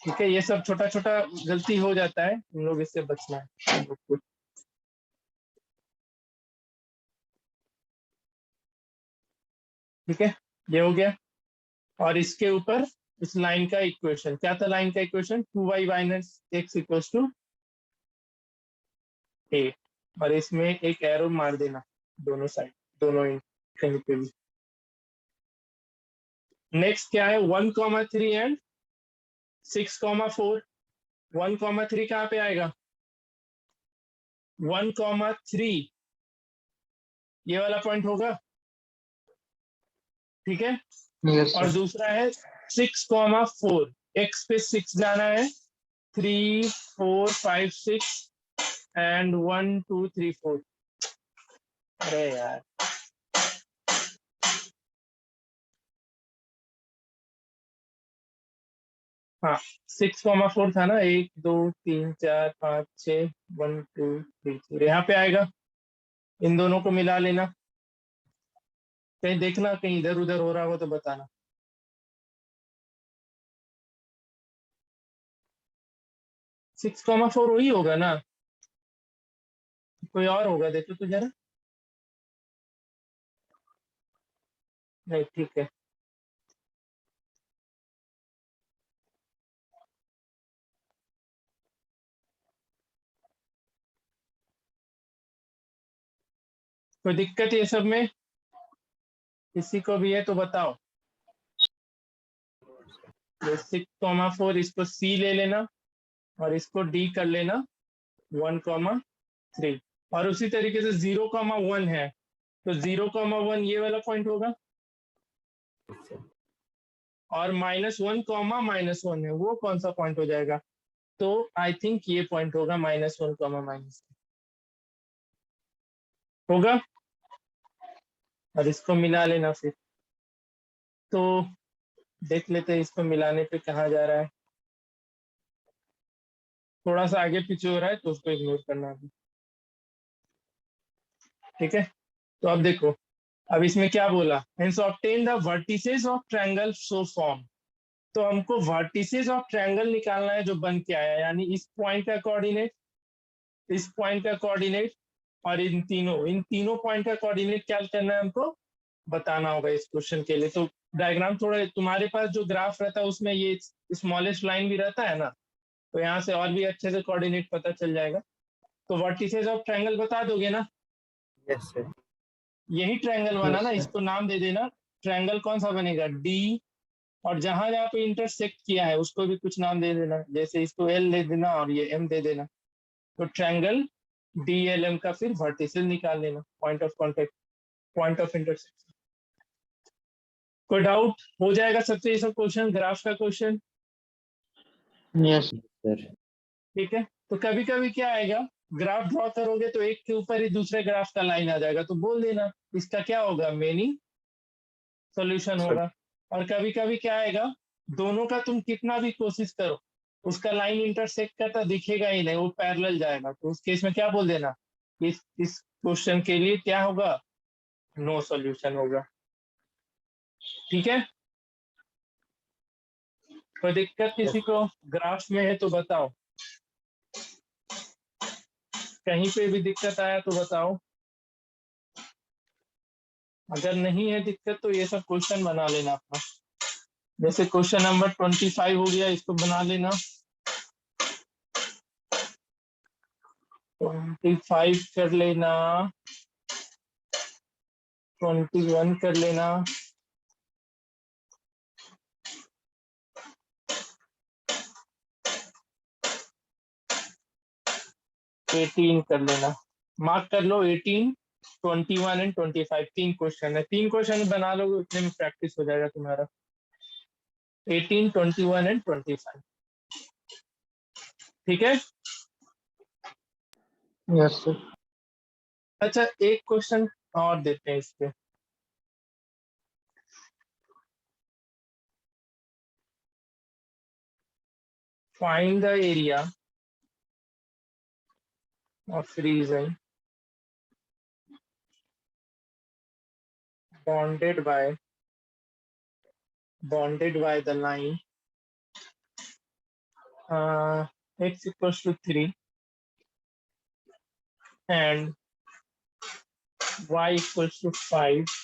ठीक है। ये सब छोटा छोटा गलती हो जाता है, तुम लोग इससे बचना है। ठीक है, ये हो गया। और इसके ऊपर इस लाइन का इक्वेशन क्या था, लाइन का equation 2y minus X equals to 8, और इसमें एक एरो मार देना दोनों साइड, दोनों कहीं पे भी। नेक्स्ट क्या है, 1,3 एंड 6,4। 1,3 कहाँ पे आएगा, 1,3 ये वाला पॉइंट होगा, ठीक है। Yes, और sir. दूसरा है 6,4, एक्स पे 6 जाना है, 3 4 5 6 एंड 1 2 3 4। अरे यार, हाँ 6,4 था ना, 1 2 3 4 5 6 1 2 3 4 यहाँ पे आएगा। इन दोनों को मिला लेना, कहीं देखना कहीं इधर उधर हो रहा हो तो बताना। सिक्स कॉमा फोर वही होगा ना, कोई और होगा देखो तो जरा। नहीं ठीक है, कोई दिक्कत ये सब में किसी को भी है तो बताओ। 6,4 इसको सी ले लेना और इसको डी कर लेना 1,3। और उसी तरीके से 0,1 है तो 0,1 ये वाला पॉइंट होगा, और -1,-1 है वो कौन सा पॉइंट हो जाएगा, तो आई थिंक ये पॉइंट होगा -1, होगा। और इसको मिला लेना फिर, तो देख लेते हैं इसको मिलाने पे कहाँ जा रहा है। थोड़ा सा आगे पीछे हो रहा है तो उसको इग्नोर करना अभी, ठीक है। तो अब देखो, अब इसमें क्या बोला, hence obtain the vertices of triangle so form. तो हमको वर्टिसेस ऑफ ट्रायंगल निकालना है जो बन के आया, यानी इस पॉइंट का कोऑर्डिनेट, इस पॉइंट का कोऑर्डिनेट और इन तीनों पॉइंट का कोऑर्डिनेट क्या करना है हमको बताना होगा इस क्वेश्चन के लिए। तो डायग्राम थोड़ा, तुम्हारे पास जो ग्राफ रहता है उसमें ये स्मॉलेस्ट लाइन भी रहता है ना, तो यहाँ से और भी अच्छे से कोऑर्डिनेट पता चल जाएगा। तो वर्टिसेस ऑफ ट्रायंगल बता दोगे ना? Yes sir. यही ट्रायंगल बना Yes, ना, sir. इसको नाम दे देना। ट्रायंगल कौन सा बनेगा, डी। और जहां जहां पे इंटरसेक्ट किया है उसको भी कुछ नाम दे देना, जैसे इसको एल दे देना और ये एम दे देना। तो ट्रायंगल डी एल एम का फिर वर्टिसेस निकाल लेना, point of contact, point of intersection. कोई डाउट हो जाएगा सबसे, ये सब क्वेश्चन ग्राफ का क्वेश्चन, Yes. sir. ठीक है। तो कभी कभी क्या आएगा, ग्राफ ड्रॉ करोगे तो एक के ऊपर ही दूसरे ग्राफ का लाइन आ जाएगा, तो बोल देना इसका क्या होगा, मेनी सॉल्यूशन होगा। और कभी कभी क्या आएगा, दोनों का तुम कितना भी कोशिश करो उसका लाइन इंटरसेक्ट करता दिखेगा ही नहीं, वो पैरेलल जाएगा, तो उस केस में क्या बोल देना, इस क्वेश्चन के लिए क्या होगा, नो सॉल्यूशन होगा, ठीक है। कोई दिक्कत किसी को ग्राफ में है तो बताओ, कहीं पे भी दिक्कत आया तो बताओ। अगर नहीं है दिक्कत तो ये सब क्वेश्चन बना लेना अपना, जैसे क्वेश्चन नंबर 25 हो गया, इसको बना लेना। 25 कर लेना, 21 कर लेना, 18 कर लेना, मार्क कर लो 18, 21 एंड 25, 3 क्वेश्चन है, 3 क्वेश्चन बना लोगे उतने में प्रैक्टिस हो जाएगा तुम्हारा। 18, 21 एंड 25, ठीक है। Yes, sir. अच्छा एक क्वेश्चन और देते हैं इस पे, find the area of region bounded by the line x equals to 3 and y equals to 5,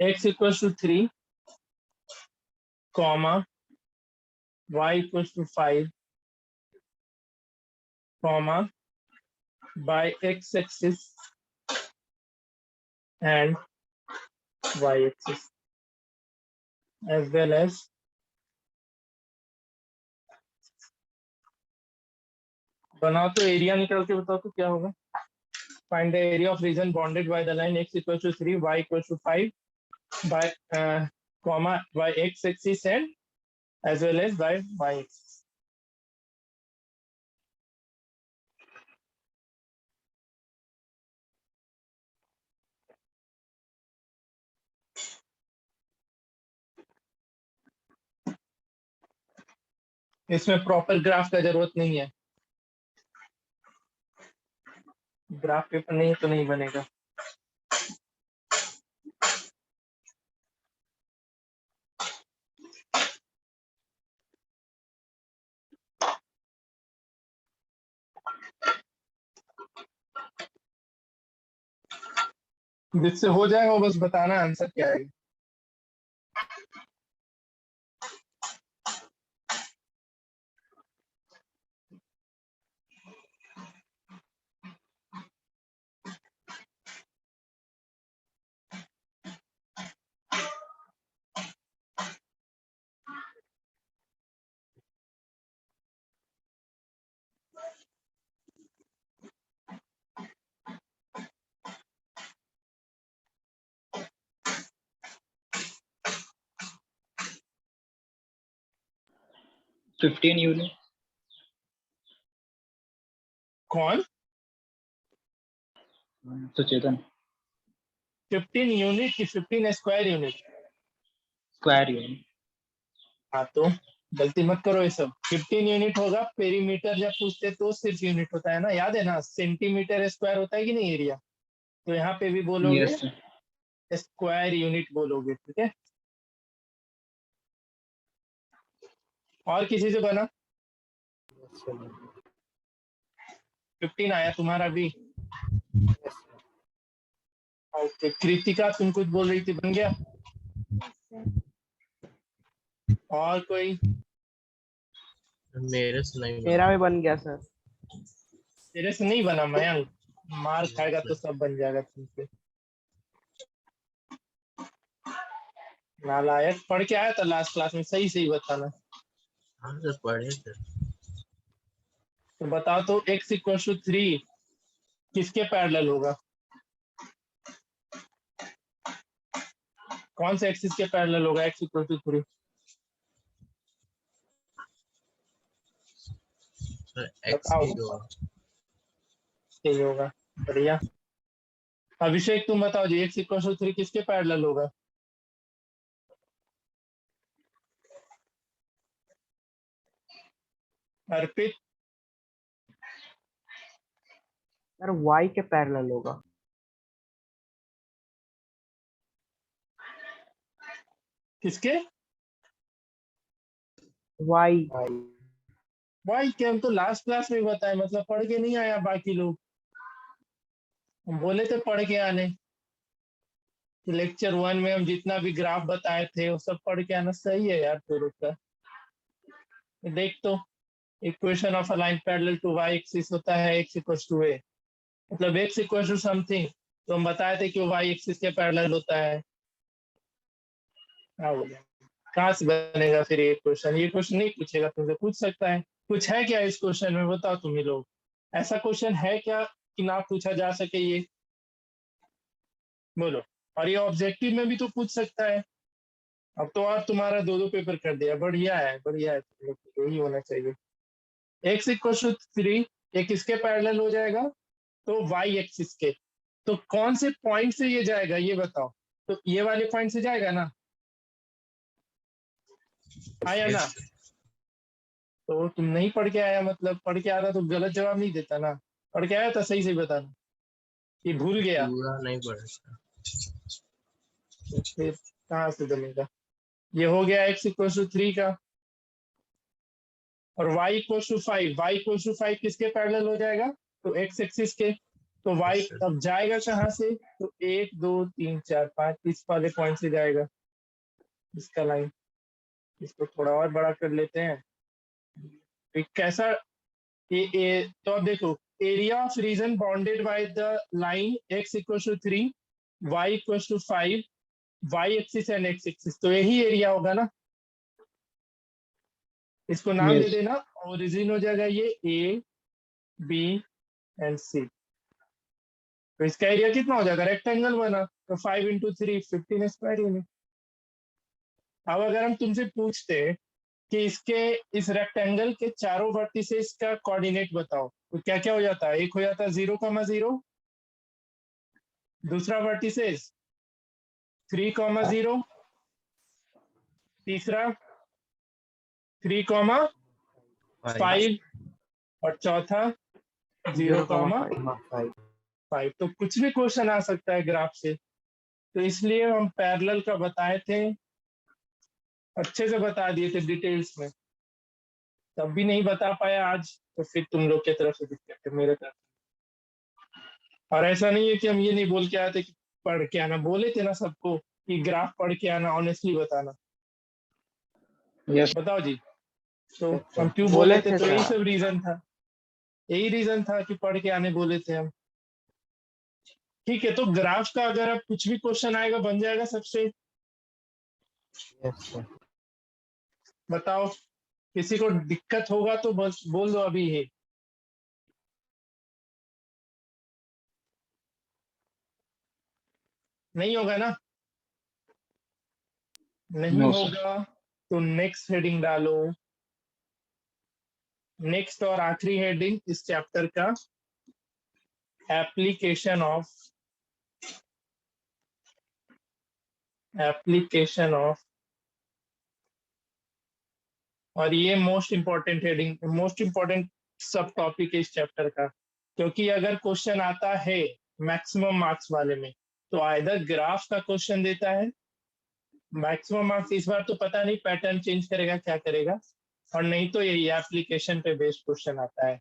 x equals to 3 comma y equals to 5 comma by x axis and y axis, as well as बनाओ तो area निकाल के बताओ तो क्या होगा। Find the area of region bounded by the line x equals to 3, y equals to 5 by comma by x axis and as well as by y axis. इसमें proper graph का जरूरत नहीं है, ग्राफ पेपर नहीं तो नहीं बनेगा। जिससे हो जाएगा वो बस बताना आंसर क्या है। Fifteen unit. कौन? तो चेतन। 15 यूनिट की 15 स्क्वायर यूनिट? Square unit. हाँ तो गलती मत करो ये सब। 15 यूनिट होगा, पेरीमीटर जब पूछते तो सिर्फ यूनिट होता है ना, याद है ना, सेंटीमीटर स्क्वायर होता है कि नहीं एरिया, तो यहाँ पे भी बोलोगे यस सर। स्क्वायर यूनिट बोलोगे, ठीक है। और किसी से बना? 15 आया तुम्हारा भी? ओके, कृतिका तुम कुछ बोल रही थी, बन गया? और कोई? मेरे से नहीं बना। मेरा भी बन गया सर। तेरे से नहीं बना मयंक, मार खाएगा तो सब बन जाएगा तुमसे। नालायक, पढ़ के आया था लास्ट क्लास में, सही सही बताना। हम तो पढ़े थे। तो बताओ तो x इक्वल टू 3 किसके पैरेलल होगा? कौन से एक्सिस के पैरेलल होगा x इक्वल टू 3? एक्स बताओ। ही होगा। सही होगा, बढ़िया। अभिषेक तुम बताओ जी, x इक्वल टू 3 किसके पैरेलल होगा? अर्पित? सर y के पैरेलल होगा। किसके? y। भाई क्या, हम तो लास्ट क्लास में बताए, मतलब पढ़ के नहीं आया बाकी लोग। हम बोले थे पढ़ के आने, लेक्चर 1 में हम जितना भी ग्राफ बताए थे वो सब पढ़ के आना। सही है यार फिर का। देख तो, equation of a line parallel to y axis होता है x इक्वल टू a, मतलब x इक्वल टू समथिंग, तो हम बताए थे कि वो y एक्सिस के पैरेलल होता है। क्या बोले, कहाँ से बनेगा फिर ये क्वेश्चन? ये क्वेश्चन नहीं पूछेगा तुमसे, पूछ सकता है? कुछ है क्या इस क्वेश्चन में, बताओ तुम ही लोग। ऐसा क्वेश्चन है क्या कि ना पूछा जा सके ये? बोलो। और ये ऑब्जेक्टिव में भी तो पूछ सकता है। अब तो और तुम्हारा 2-2 पेपर कर दिया, बढ़िया है बढ़िया है, तुम लोग को यही होना चाहिए। x इक्वल टू 3 ये किसके पैरेलल हो जाएगा? तो y एक्सिस के। तो कौन से पॉइंट से ये जाएगा ये बताओ? तो ये वाले पॉइंट से जाएगा ना, आया ना? तो तुम नहीं पढ़ के आया, मतलब पढ़ के आ रहा तो गलत जवाब नहीं देता ना, पढ़ के आया था सही सही बताना। ये भूल गया पूरा नहीं पढ़ा। तो फिर कहाँ से बनेगा? ये हो गया x इक्वल टू 3 का, और y equal to 5। y equal to 5 किसके पैरेलल हो जाएगा? तो x एक्सिस के। तो y अब जाएगा कहाँ से? तो 1 2 3 4 5 इस वाले पॉइंट से जाएगा, इसका लाइन। इसको थोड़ा और बड़ा कर लेते हैं। तो कैसा तो अब देखो, area of region bounded by the line x equal to 3 y equal to 5 y axis and x axis, तो यही एरिया होगा ना। इसको नाम दे देना, ओरिजिन हो जाएगा ये a b एंड c। तो इसका एरिया कितना हो जाएगा? रेक्टेंगल बना, तो 5 इंटू 3 15 स्क्वायर यूनिट। अब अगर हम तुमसे पूछते कि इसके इस रेक्टेंगल के चारों वर्टिसेस का कोऑर्डिनेट बताओ, तो क्या क्या हो जाता है? एक हो जाता है 0,0, दूसरा वर्टिसेस 3,0, तीसरा 3,5 5 और चौथा 0, 0,5 5। तो कुछ भी क्वेश्चन आ सकता है ग्राफ से, तो इसलिए हम पैरेलल का बताए थे, अच्छे से बता दिए थे डिटेल्स में। तब भी नहीं बता पाया आज, तो फिर तुम लोग की तरफ से दिक्कत है, मेरे तरफ। और ऐसा नहीं है कि हम ये नहीं बोल के आए थे कि पढ़ के आना, बोले थे ना सबको कि ग्राफ पढ़ के आना, ऑनेस्टली बताना। यस बताओ जी, तो अच्छा। हम क्यों बोले बोले थे? थे तो यही सर। सब रीजन था, यही रीजन था कि पढ़ के आने बोले थे हम। ठीक है, तो ग्राफ का अगर अब कुछ भी क्वेश्चन आएगा बन जाएगा सबसे। Yes sir. बताओ, किसी को दिक्कत होगा तो बस बोल दो अभी है। नहीं होगा ना? नहीं नो सर होगा तो नेक्स्ट हेडिंग डालो। नेक्स्ट और आखिरी हेडिंग इस चैप्टर का, एप्लीकेशन ऑफ और ये most important heading, most important सब टॉपिक है इस चैप्टर का। क्योंकि अगर क्वेश्चन आता है मैक्सिमम मार्क्स वाले में, तो आइदर ग्राफ का क्वेश्चन देता है मैक्सिमम मार्क्स, इस बार तो पता नहीं पैटर्न चेंज करेगा क्या करेगा, और नहीं तो यही एप्लीकेशन पे बेस्ड क्वेश्चन आता है।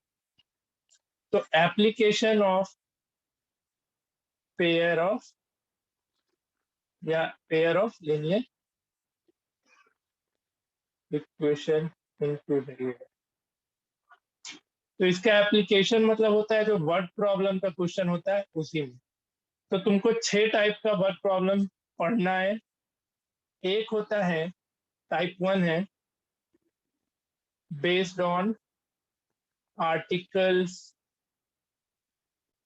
तो एप्लीकेशन ऑफ पेयर ऑफ या pair of linear equation into derivative. तो इसका एप्लीकेशन मतलब होता है जो वर्ड प्रॉब्लम का क्वेश्चन होता है उसी में। तो तुमको 6 टाइप का वर्ड प्रॉब्लम पढ़ना है। एक होता है टाइप 1 है बेस्ड ऑन आर्टिकल्स,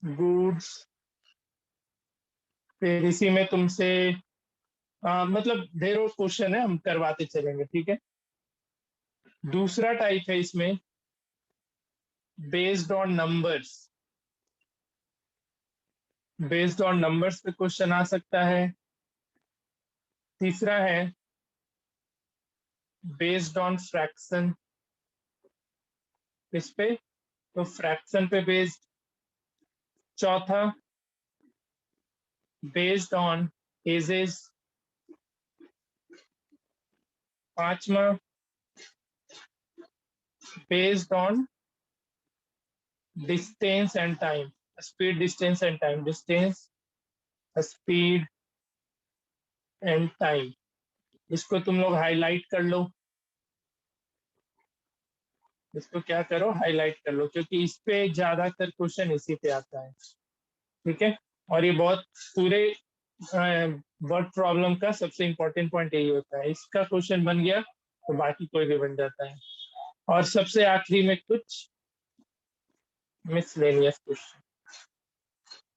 गुड्स। फिर इसी में तुमसे मतलब ढेरों क्वेश्चन है, हम करवाते चलेंगे, ठीक है। दूसरा टाइप है इसमें based on numbers, based on numbers पे क्वेश्चन आ सकता है। तीसरा है बेस्ड ऑन फ्रैक्शन, इस पे तो फ्रैक्शन पे बेस्ड। चौथा बेस्ड ऑन एजेस। पांचवा based on distance and time, speed distance and time, distance speed and time. इसको तुम लोग हाईलाइट कर लो, इसको क्या करो, हाईलाइट कर लो, क्योंकि इस पे ज्यादातर क्वेश्चन इसी पे आता है, ठीक है। और ये बहुत पूरे वर्ड प्रॉब्लम का सबसे इंपॉर्टेंट पॉइंट यही होता है, इसका क्वेश्चन बन गया तो बाकी कोई भी बन जाता है। और सबसे आखिरी में कुछ मिसलेनियस क्वेश्चन,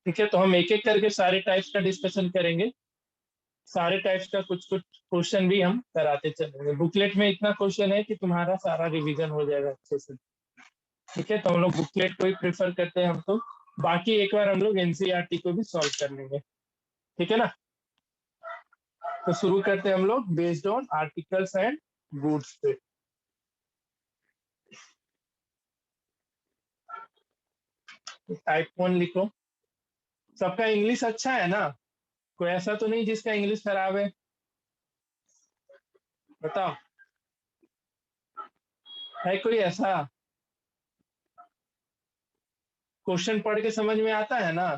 ठीक है। तो हम एक एक करके सारे टाइप्स का डिस्कशन करेंगे, सारे टाइप्स का कुछ कुछ क्वेश्चन भी हम कराते चलेंगे। बुकलेट में इतना क्वेश्चन है कि तुम्हारा सारा रिवीजन हो जाएगा अच्छे से, ठीक है। तो हम लोग बुकलेट को ही प्रेफर करते हैं हम तो, बाकी एक बार हम लोग एनसीईआरटी को भी सॉल्व कर लेंगे, ठीक है ना। तो शुरू करते हैं हम लोग based on articles and goods पे। टाइप 1 लिखो। सबका इंग्लिश अच्छा है ना? कोई ऐसा तो नहीं जिसका इंग्लिश खराब है? बताओ, है कोई ऐसा? क्वेश्चन पढ़ के समझ में आता है ना?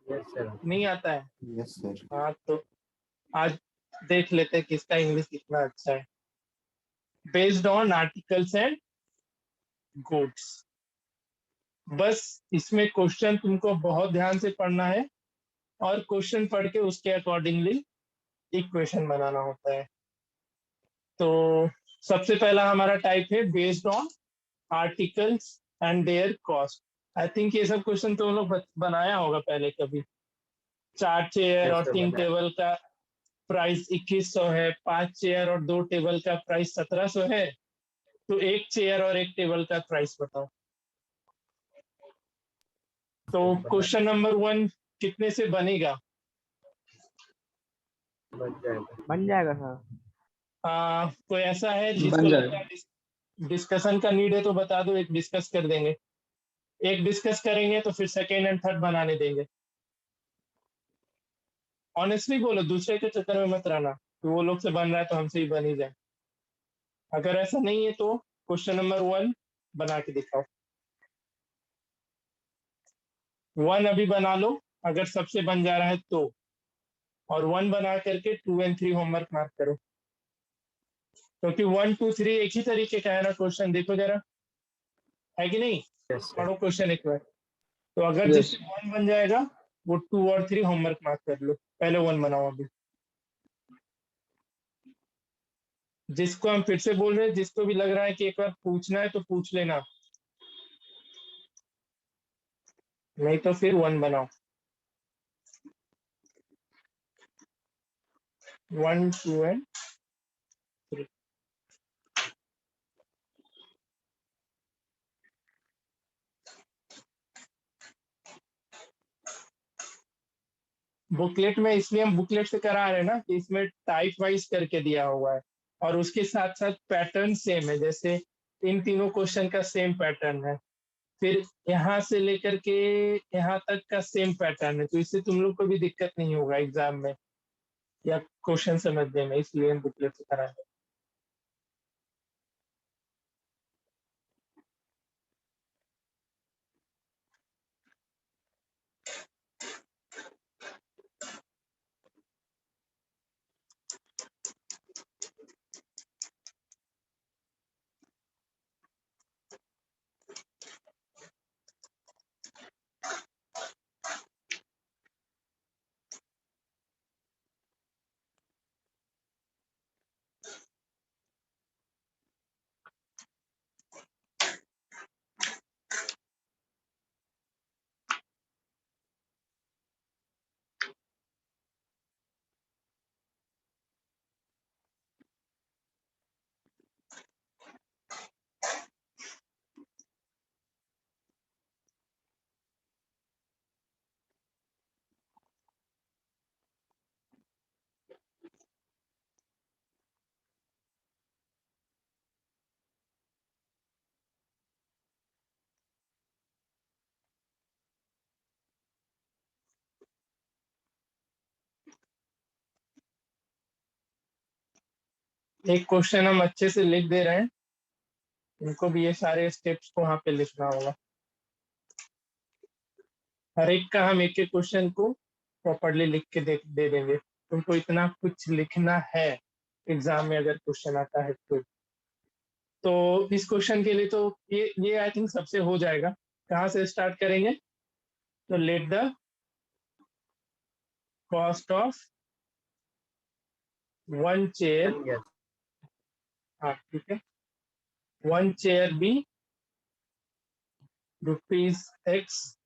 Yes sir. नहीं आता है? Yes sir. हाँ, तो आज देख लेते हैं किसका इंग्लिश कितना अच्छा है। Based on articles and goods, बस इसमें क्वेश्चन तुमको बहुत ध्यान से पढ़ना है, और क्वेश्चन पढ़ के उसके अकॉर्डिंगली इक्वेशन बनाना होता है। तो सबसे पहला हमारा टाइप है based on articles and there cost. I think ये सब क्वेश्चन तो लोग बनाया होगा पहले कभी। 4 चेयर यस और सर 3 बताया। टेबल का प्राइस 2100 है, 5 चेयर और 2 टेबल का प्राइस 1700 है, तो 1 चेयर और 1 टेबल का प्राइस बताओ। तो क्वेश्चन नंबर 1 कितने से बनेगा? बन जाएगा। बन जाएगा सर। कोई ऐसा है जिसको बन लगता जाएगा है डिस्कशन का नीड है तो बता दो, एक डिस्कस कर देंगे, एक डिस्कस करेंगे तो फिर सेकेंड एंड थर्ड बनाने देंगे। ऑनेस्टली बोलो, दूसरे के चक्कर में मत रहना कि वो लोग से बन रहा है तो हमसे ही बन ही जाए। अगर ऐसा नहीं है तो क्वेश्चन नंबर 1 बना के दिखाओ। 1 अभी बना लो अगर सबसे बन जा रहा है तो, और 1 बना करके 2 एंड 3 होमवर्क मार्क करो, क्योंकि 1 2 3 एक ही तरीके का है ना क्वेश्चन। देखो जरा, है कि नहीं? Yes sir. पढ़ो क्वेश्चन एक बार। तो अगर Yes. जिससे 1 बन जाएगा वो 2 और 3 होमवर्क मार्क कर लो। पहले 1 बनाओ अभी। जिसको हम फिर से बोल रहे हैं, जिसको भी लग रहा है कि एक बार पूछना है तो पूछ लेना, नहीं तो फिर 1 बनाओ। 1 2 एंड 3। बुकलेट में इसलिए हम बुकलेट से करा रहे हैं ना कि इसमें टाइप वाइज करके दिया हुआ है, और उसके साथ साथ पैटर्न सेम है। जैसे इन तीनों क्वेश्चन का सेम पैटर्न है, फिर यहाँ से लेकर के यहाँ तक का सेम पैटर्न है, तो इससे तुम लोग को भी दिक्कत नहीं होगा एग्जाम में या क्वेश्चन समझने में, इसलिए हम बुकलेट से करा रहे हैं। एक क्वेश्चन हम अच्छे से लिख दे रहे हैं, इनको भी ये सारे स्टेप्स को वहां पे लिखना होगा। हर एक का हम एक एक क्वेश्चन को प्रॉपरली लिख के दे देंगे। तुमको इतना कुछ लिखना है एग्जाम में अगर क्वेश्चन आता है तो इस क्वेश्चन के लिए तो ये आई थिंक सबसे हो जाएगा। कहाँ से स्टार्ट करेंगे? तो let the cost of 1 chair, yes हाँ ठीक है, 1 chair be ₹X,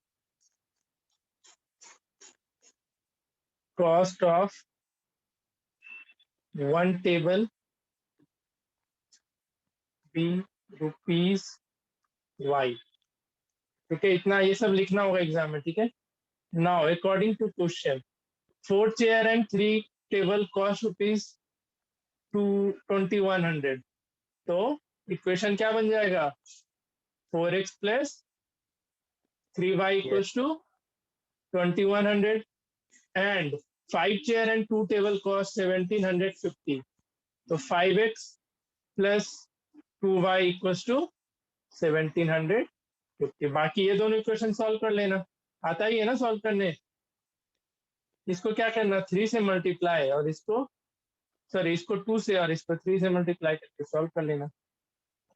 cost of 1 table B ₹Y। ठीक है, इतना ये सब लिखना होगा एग्जाम में। ठीक है, now according to question 4 chair and 3 table cost ₹2100। तो इक्वेशन क्या बन जाएगा? 4x plus 3y equals to 2100 and 5 chair and 2 table cost 1750। तो 5x plus 2y equals to 1750। बाकी ये दोनों इक्वेशन सॉल्व कर लेना, आता ही है ना सॉल्व करने। इसको क्या करना, 3 से मल्टीप्लाई, और इसको सॉरी इसको 2 से और इसको 3 से मल्टीप्लाई करके सॉल्व कर लेना।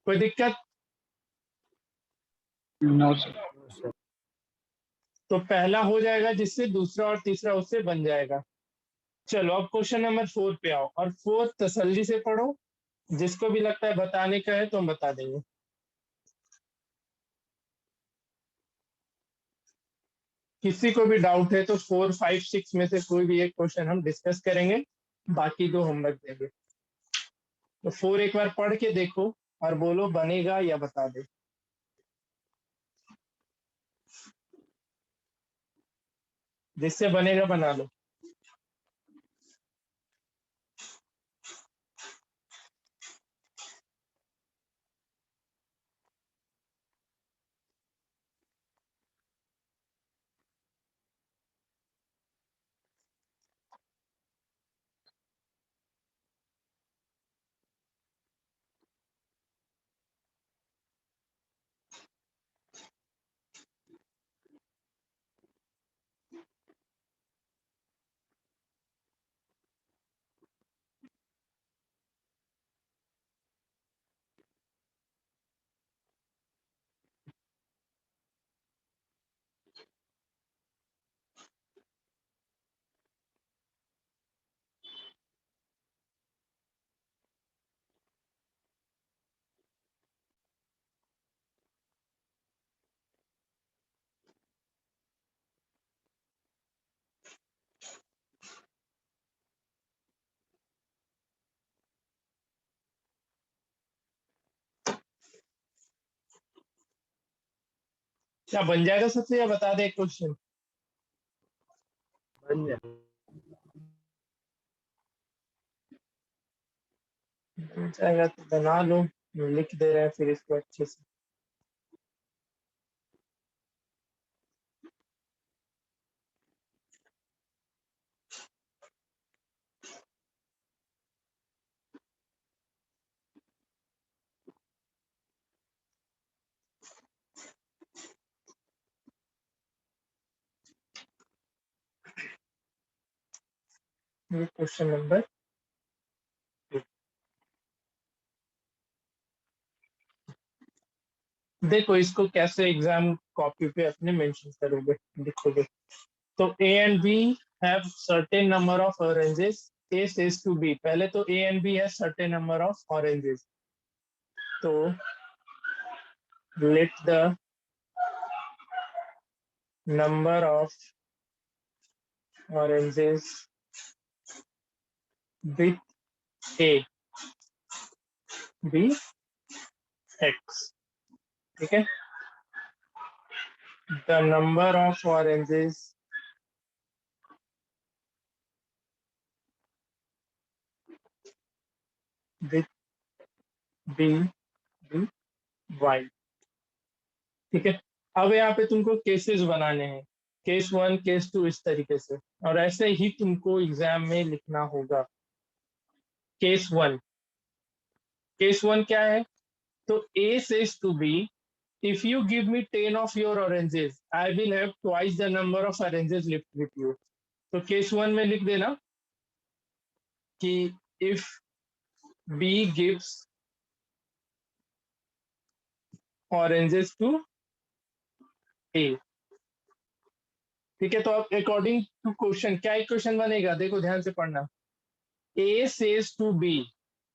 कोई दिक्कत? No, sir. तो पहला हो जाएगा, जिससे दूसरा और तीसरा उससे बन जाएगा। चलो अब क्वेश्चन नंबर 4 पे आओ, और 4 तसल्ली से पढ़ो। जिसको भी लगता है बताने का है तो हम बता देंगे। किसी को भी डाउट है तो 4 5 6 में से कोई भी एक क्वेश्चन हम डिस्कस करेंगे, बाकी 2 होमवर्क देंगे। तो 4 एक बार पढ़ के देखो और बोलो बनेगा या बता दे। जिससे बनेगा बना लो। क्या बन जाएगा सबसे, या बता दे क्वेश्चन? बन जाए। बन जाएगा तो बना लो, लिख दे रहे हैं फिर इसको अच्छे से। ये क्वेश्चन नंबर, देखो इसको कैसे एग्जाम कॉपी पे अपने मेंशन करोगे, लिखोगे। तो A and B have certain number of oranges, A says to B, पहले तो A and B has certain number of oranges, तो let the number of oranges with A be X, ठीक है। The number of oranges with B be Y, ठीक है। अब यहाँ पे तुमको केसेस बनाने हैं, केस 1 केस 2 इस तरीके से, और ऐसे ही तुमको एग्जाम में लिखना होगा। केस 1, केस 1 क्या है? तो A says to B, if you give me 10 of your oranges, I will have twice the number of oranges left with you. तो केस 1 में लिख देना कि if B gives oranges to A, ठीक है। तो अब अकॉर्डिंग टू क्वेश्चन क्या इक्वेशन बनेगा, देखो ध्यान से पढ़ना। A says to B,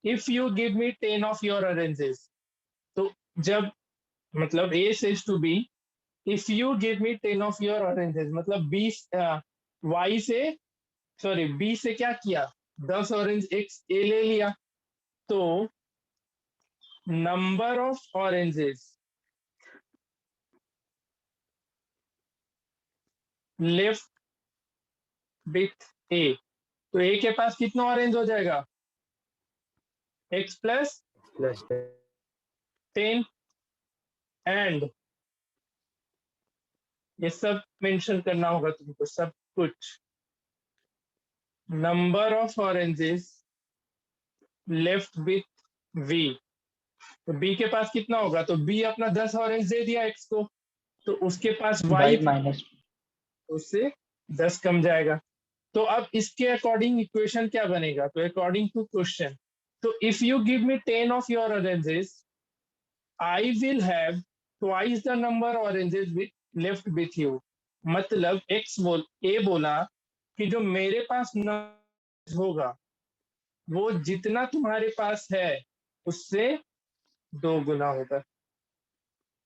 if you give me 10 of your oranges, तो जब मतलब A says to B, if you give me 10 of your oranges, मतलब Y से सॉरी B से क्या किया, 10 ऑरेंज X A ले लिया, तो number of oranges left with A, तो A के पास कितना ऑरेंज हो जाएगा, X प्लस प्लस 10, एंड ये सब मेंशन करना होगा तुमको, सब कुछ। Number of oranges left with V, तो B के पास कितना होगा, तो B अपना 10 ऑरेंज दे दिया X को, तो उसके पास Y माइनस उससे 10 कम जाएगा। तो अब इसके अकॉर्डिंग इक्वेशन क्या बनेगा, तो अकॉर्डिंग टू क्वेश्चन, तो if you give me 10 of your oranges, I will have twice the number oranges left with you, मतलब A बोला कि जो मेरे पास होगा वो जितना तुम्हारे पास है उससे 2 गुना होगा।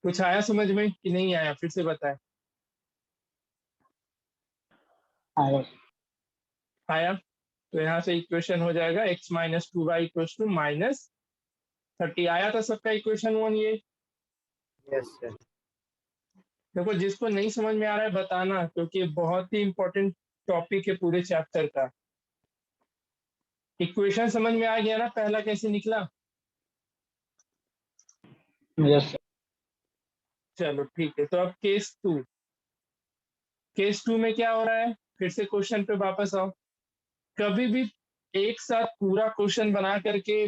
कुछ आया समझ में कि नहीं आया, फिर से बताएं। आया, तो यहाँ से इक्वेशन हो जाएगा x minus 2y equals to minus 30। आया था सबका इक्वेशन 1 ये? Yes sir. देखो जिसको नहीं समझ में आ रहा है बताना, क्योंकि बहुत ही इंपॉर्टेंट टॉपिक है पूरे चैप्टर का। इक्वेशन समझ में आ गया ना, पहला कैसे निकला? यस चलो ठीक है। तो अब केस 2, केस 2 में क्या हो रहा है, फिर से क्वेश्चन पे वापस आओ। कभी भी एक साथ पूरा क्वेश्चन बना करके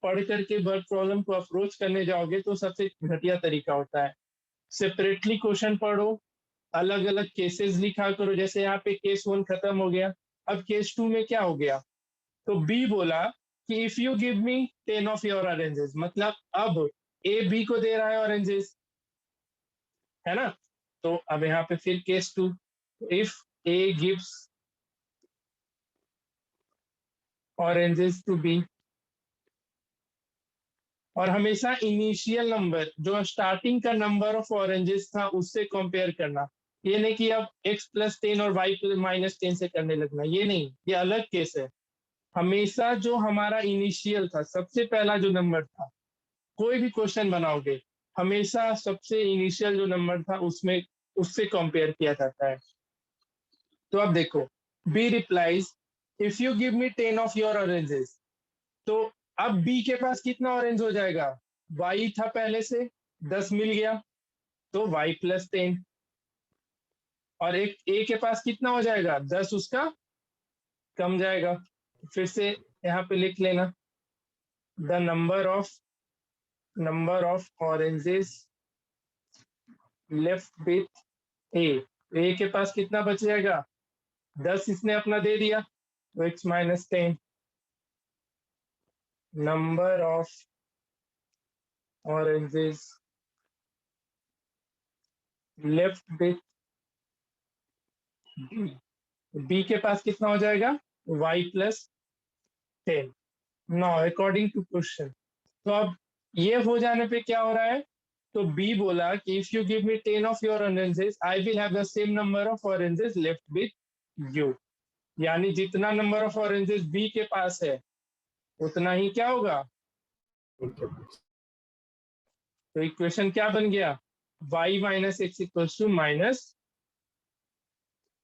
पढ़ करके वर्ड प्रॉब्लम को अप्रोच करने जाओगे तो सबसे घटिया तरीका होता है। सेपरेटली क्वेश्चन पढ़ो, अलग अलग केसेस लिखा करो। जैसे यहाँ पे केस 1 खत्म हो गया, अब केस 2 में क्या हो गया, तो B बोला कि if you give me 10 of your oranges, मतलब अब A B को दे रहा है ऑरेंजेस, है ना। तो अब यहाँ पे फिर case 2, if A gives oranges to B, और हमेशा इनिशियल नंबर जो स्टार्टिंग का नंबर ऑफ ऑरेंजेस था उससे कंपेयर करना। ये नहीं कि अब x प्लस 10 और y माइनस 10 से करने लगना, ये नहीं, ये अलग केस है। हमेशा जो हमारा इनिशियल था, सबसे पहला जो नंबर था, कोई भी क्वेश्चन बनाओगे हमेशा सबसे इनिशियल जो नंबर था उसमें उससे कंपेयर किया जाता है। तो अब देखो, B replies if you give me 10 of your oranges, तो अब बी के पास कितना ऑरेंज हो जाएगा, वाई था पहले से, 10 मिल गया तो वाई प्लस 10, और एक ए के पास कितना हो जाएगा, 10 उसका कम जाएगा। फिर से यहाँ पे लिख लेना, the number of oranges left with A के पास कितना बच जाएगा, 10 इसने अपना दे दिया तो x minus 10, number of oranges left with B के पास कितना हो जाएगा, y plus 10। Now according to question, तो अब ये हो जाने पे क्या हो रहा है, तो बी बोला कि if you give me 10 of your oranges I will have the same number of oranges left with you, यानी जितना नंबर ऑफ ऑरेंजेस बी के पास है उतना ही क्या होगा, तो इक्वेशन क्या बन गया, y minus X equals to minus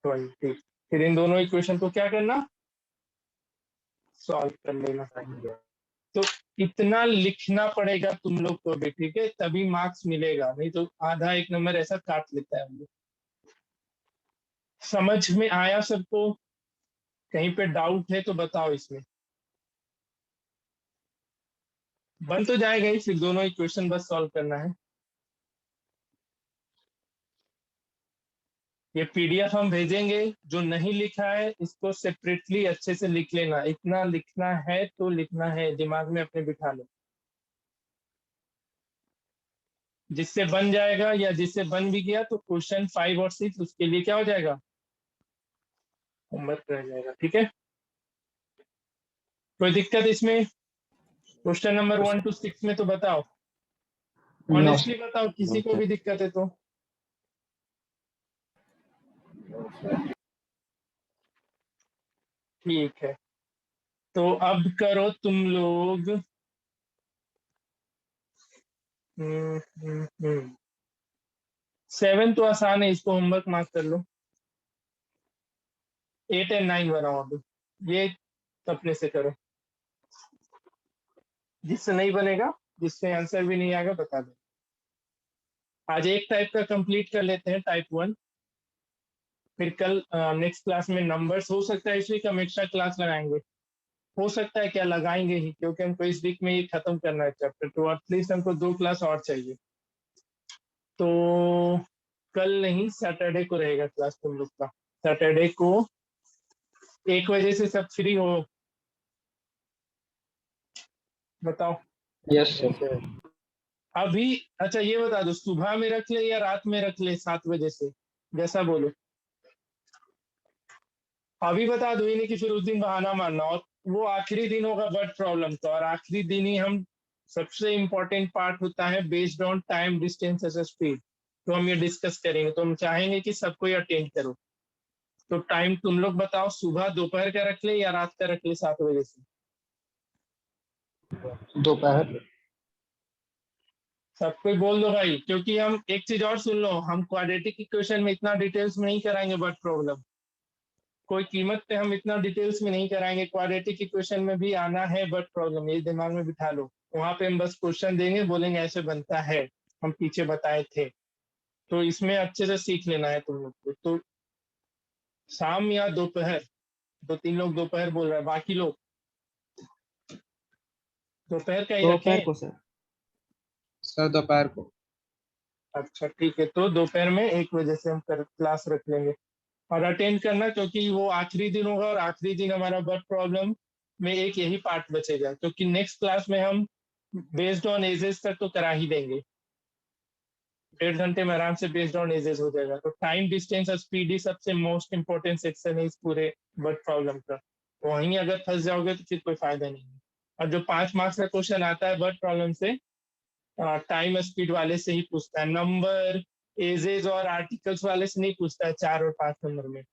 20। फिर इन दोनों इक्वेशन को क्या करना, सॉल्व कर लेना। तो इतना लिखना पड़ेगा तुम लोग को भी, ठीक है, तभी मार्क्स मिलेगा, नहीं तो आधा एक नंबर ऐसा काट लेता है हम लोग। समझ में आया सबको, कहीं पे डाउट है तो बताओ, इसमें बन तो जाएगा ही, फिर दोनों इक्वेशन बस सॉल्व करना है। ये पीडीएफ हम भेजेंगे, जो नहीं लिखा है इसको सेपरेटली अच्छे से लिख लेना, इतना लिखना है तो लिखना है, दिमाग में अपने बिठा लो। जिससे बन जाएगा या जिससे बन भी गया तो क्वेश्चन 5 और 6 उसके लिए क्या हो जाएगा, होमवर्क रह जाएगा, ठीक है। कोई दिक्कत इसमें, क्वेश्चन नंबर 1 to 6 में तो बताओ, ऑनेस्टली बताओ, किसी को भी दिक्कत है तो। ठीक है, तो अब करो तुम लोग 7 तो आसान है, इसको होमवर्क मार्क कर लो। 8 और 9 बनाओ, अभी ये अपने से करो, जिससे नहीं बनेगा, जिससे आंसर भी नहीं आएगा बता दो। आज एक टाइप का कंप्लीट कर लेते हैं, टाइप 1, फिर कल नेक्स्ट क्लास में नंबर्स, हो सकता है इस वीक हम एक्स्ट्रा क्लास लगाएंगे, हो सकता है क्या लगाएंगे ही, क्योंकि हमको इस वीक में ये खत्म करना है चैप्टर, तो एटलीस्ट हमको 2 क्लास और चाहिए। तो कल नहीं, सैटरडे को रहेगा क्लास तुम लोग का, सैटरडे को 1 बजे से सब फ्री हो, बताओ। Yes sir. अभी अच्छा ये बता दो, सुबह में रख ले या रात में रख ले, 7 बजे से, जैसा बोलो। अभी बता दो, ये नहीं कि फिर उस दिन बहाना मारना, और वो आखिरी दिन होगा बर्ड प्रॉब्लम का, और आखिरी दिन ही हम, सबसे इम्पोर्टेंट पार्ट होता है based on time distance as speed, तो हम ये डिस्कस करेंगे, तो हम चाहेंगे कि सबको ये अटेंड करो। तो टाइम तुम लोग बताओ, सुबह दोपहर का रख ले या रात का रख ले, 7 बजे से। दोपहर। सब कोई बोल दो भाई, क्योंकि हम एक चीज और सुन लो, हम क्वाड्रेटिक इक्वेशन में इतना डिटेल्स में नहीं कराएंगे बर्ड प्रॉब्लम, कोई कीमत पे हम इतना डिटेल्स में नहीं कराएंगे, क्वाड्रेटिक इक्वेशन में भी आना है बट प्रॉब्लम, ये दिमाग में बिठा लो। वहां पे हम बस क्वेश्चन देंगे, बोलेंगे ऐसे बनता है, हम पीछे बताए थे, तो इसमें अच्छे से सीख लेना है तुम लोग को। तो शाम या दोपहर, 2-3 लोग दोपहर बोल रहे हैं, बाकी लोग दोपहर का ही दोपहर रखें। को सर। सर दोपहर को। अच्छा ठीक है, तो दोपहर में 1 बजे से हम क्लास रख लेंगे, और अटेंड करना, क्योंकि वो आखिरी दिन होगा, और आखिरी दिन हमारा बर्ड प्रॉब्लम में एक यही पार्ट बचेगा, क्योंकि नेक्स्ट क्लास में हम बेस्ड ऑन एजेस तक तो करा ही देंगे, 1.5 घंटे में आराम से बेस्ड ऑन एजेस हो जाएगा। तो टाइम डिस्टेंस और स्पीड ही सबसे मोस्ट इंपॉर्टेंट सेक्शन है इस पूरे बर्ड प्रॉब्लम का, तो वहीं अगर फंस जाओगे तो फिर कोई फायदा नहीं है। और जो 5 मार्क्स का क्वेश्चन आता है बर्ड प्रॉब्लम से, टाइम स्पीड वाले से ही पूछता है, नंबर एजेस और आर्टिकल्स वाले से नहीं पूछता है 4 और 5 नंबर में,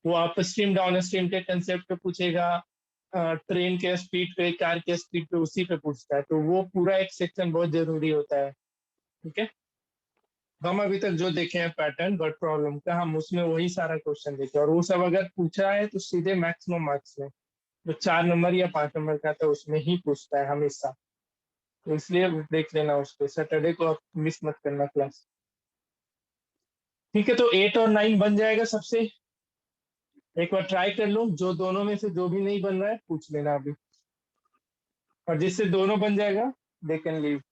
वो अप स्ट्रीम डाउन स्ट्रीम के कंसेप्ट पे पूछेगा, ट्रेन के स्पीड पे, कार के स्पीड पे, उसी पे पूछता है, तो वो पूरा एक सेक्शन बहुत जरूरी होता है। ठीक है, हम अभी तक जो देखे हैं पैटर्न बट प्रॉब्लम का, हम उसमें वही सारा क्वेश्चन देखे, और वो सब अगर पूछा है तो सीधे मैक्सिमम मार्क्स में जो 4 नंबर या 5 नंबर का था उसमें ही पूछता है हमेशा। तो इसलिए देख लेना उसको, सैटरडे को आप मिस मत करना क्लास। ठीक है, तो 8 और 9 बन जाएगा सबसे। एक बार ट्राई कर लो, जो दोनों में से जो भी नहीं बन रहा है पूछ लेना अभी, और जिससे दोनों बन जाएगा दे कैन लीव।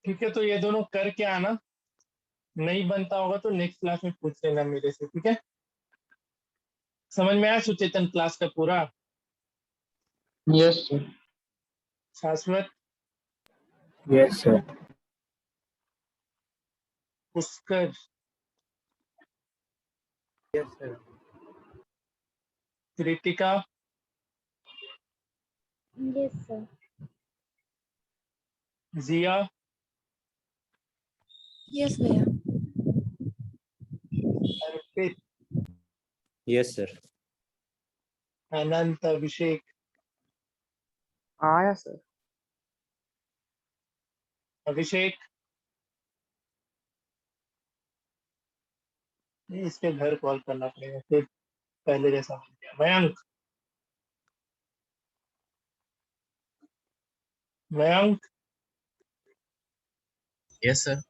ठीक है, तो ये दोनों करके आना, नहीं बनता होगा तो नेक्स्ट क्लास में पूछ लेना मेरे से। ठीक है, समझ में आया सुचेतन क्लास का पूरा? Yes sir. Shashwat, yes sir. Pushkar, yes sir. Kritika, Yes, sir. Jiya, Yes, भैया। अर्पित, Yes, sir. अनंत, अभिषेक, आया सर। अभिषेक, इसके घर कॉल करना पड़ेगा फिर, पहले जैसा हो गया। Mayank, Mayank yes sir.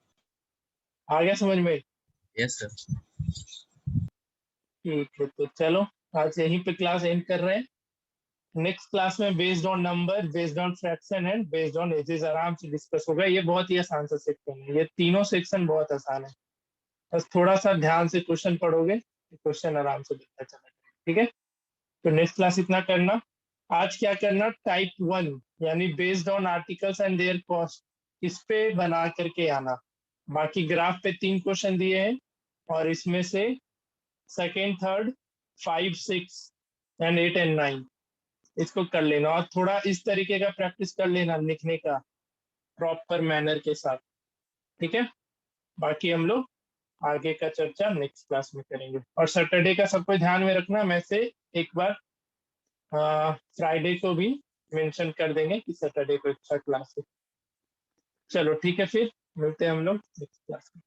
आ गया समझ में? Yes sir. ठीक है, तो चलो आज यहीं पे क्लास एंड कर रहे हैं। नेक्स्ट क्लास में based on number, based on fraction and based on edges आराम से डिस्कस होगा। ये बहुत ही आसान सा सेक्शन है, ये तीनों सेक्शन बहुत आसान है, बस थोड़ा सा ध्यान से क्वेश्चन पढ़ोगे क्वेश्चन आराम से बनता चला जाएगा। ठीक है, तो नेक्स्ट क्लास इतना करना। आज क्या करना, टाइप 1 यानी based on articles and there cost, इस पे बना करके आना। बाकी ग्राफ पे 3 क्वेश्चन दिए हैं, और इसमें से सेकेंड, थर्ड, 5, 6 एंड 8 एंड 9 इसको कर लेना, और थोड़ा इस तरीके का प्रैक्टिस कर लेना लिखने का प्रॉपर मैनर के साथ। ठीक है, बाकी हम लोग आगे का चर्चा नेक्स्ट क्लास में करेंगे। और सैटरडे का सबको ध्यान में रखना, मैं से एक बार फ्राइडे को भी मेंशन कर देंगे कि सैटरडे को अच्छा क्लास है। चलो ठीक है, फिर मिलते हैं हम लोग नेक्स्ट क्लास में।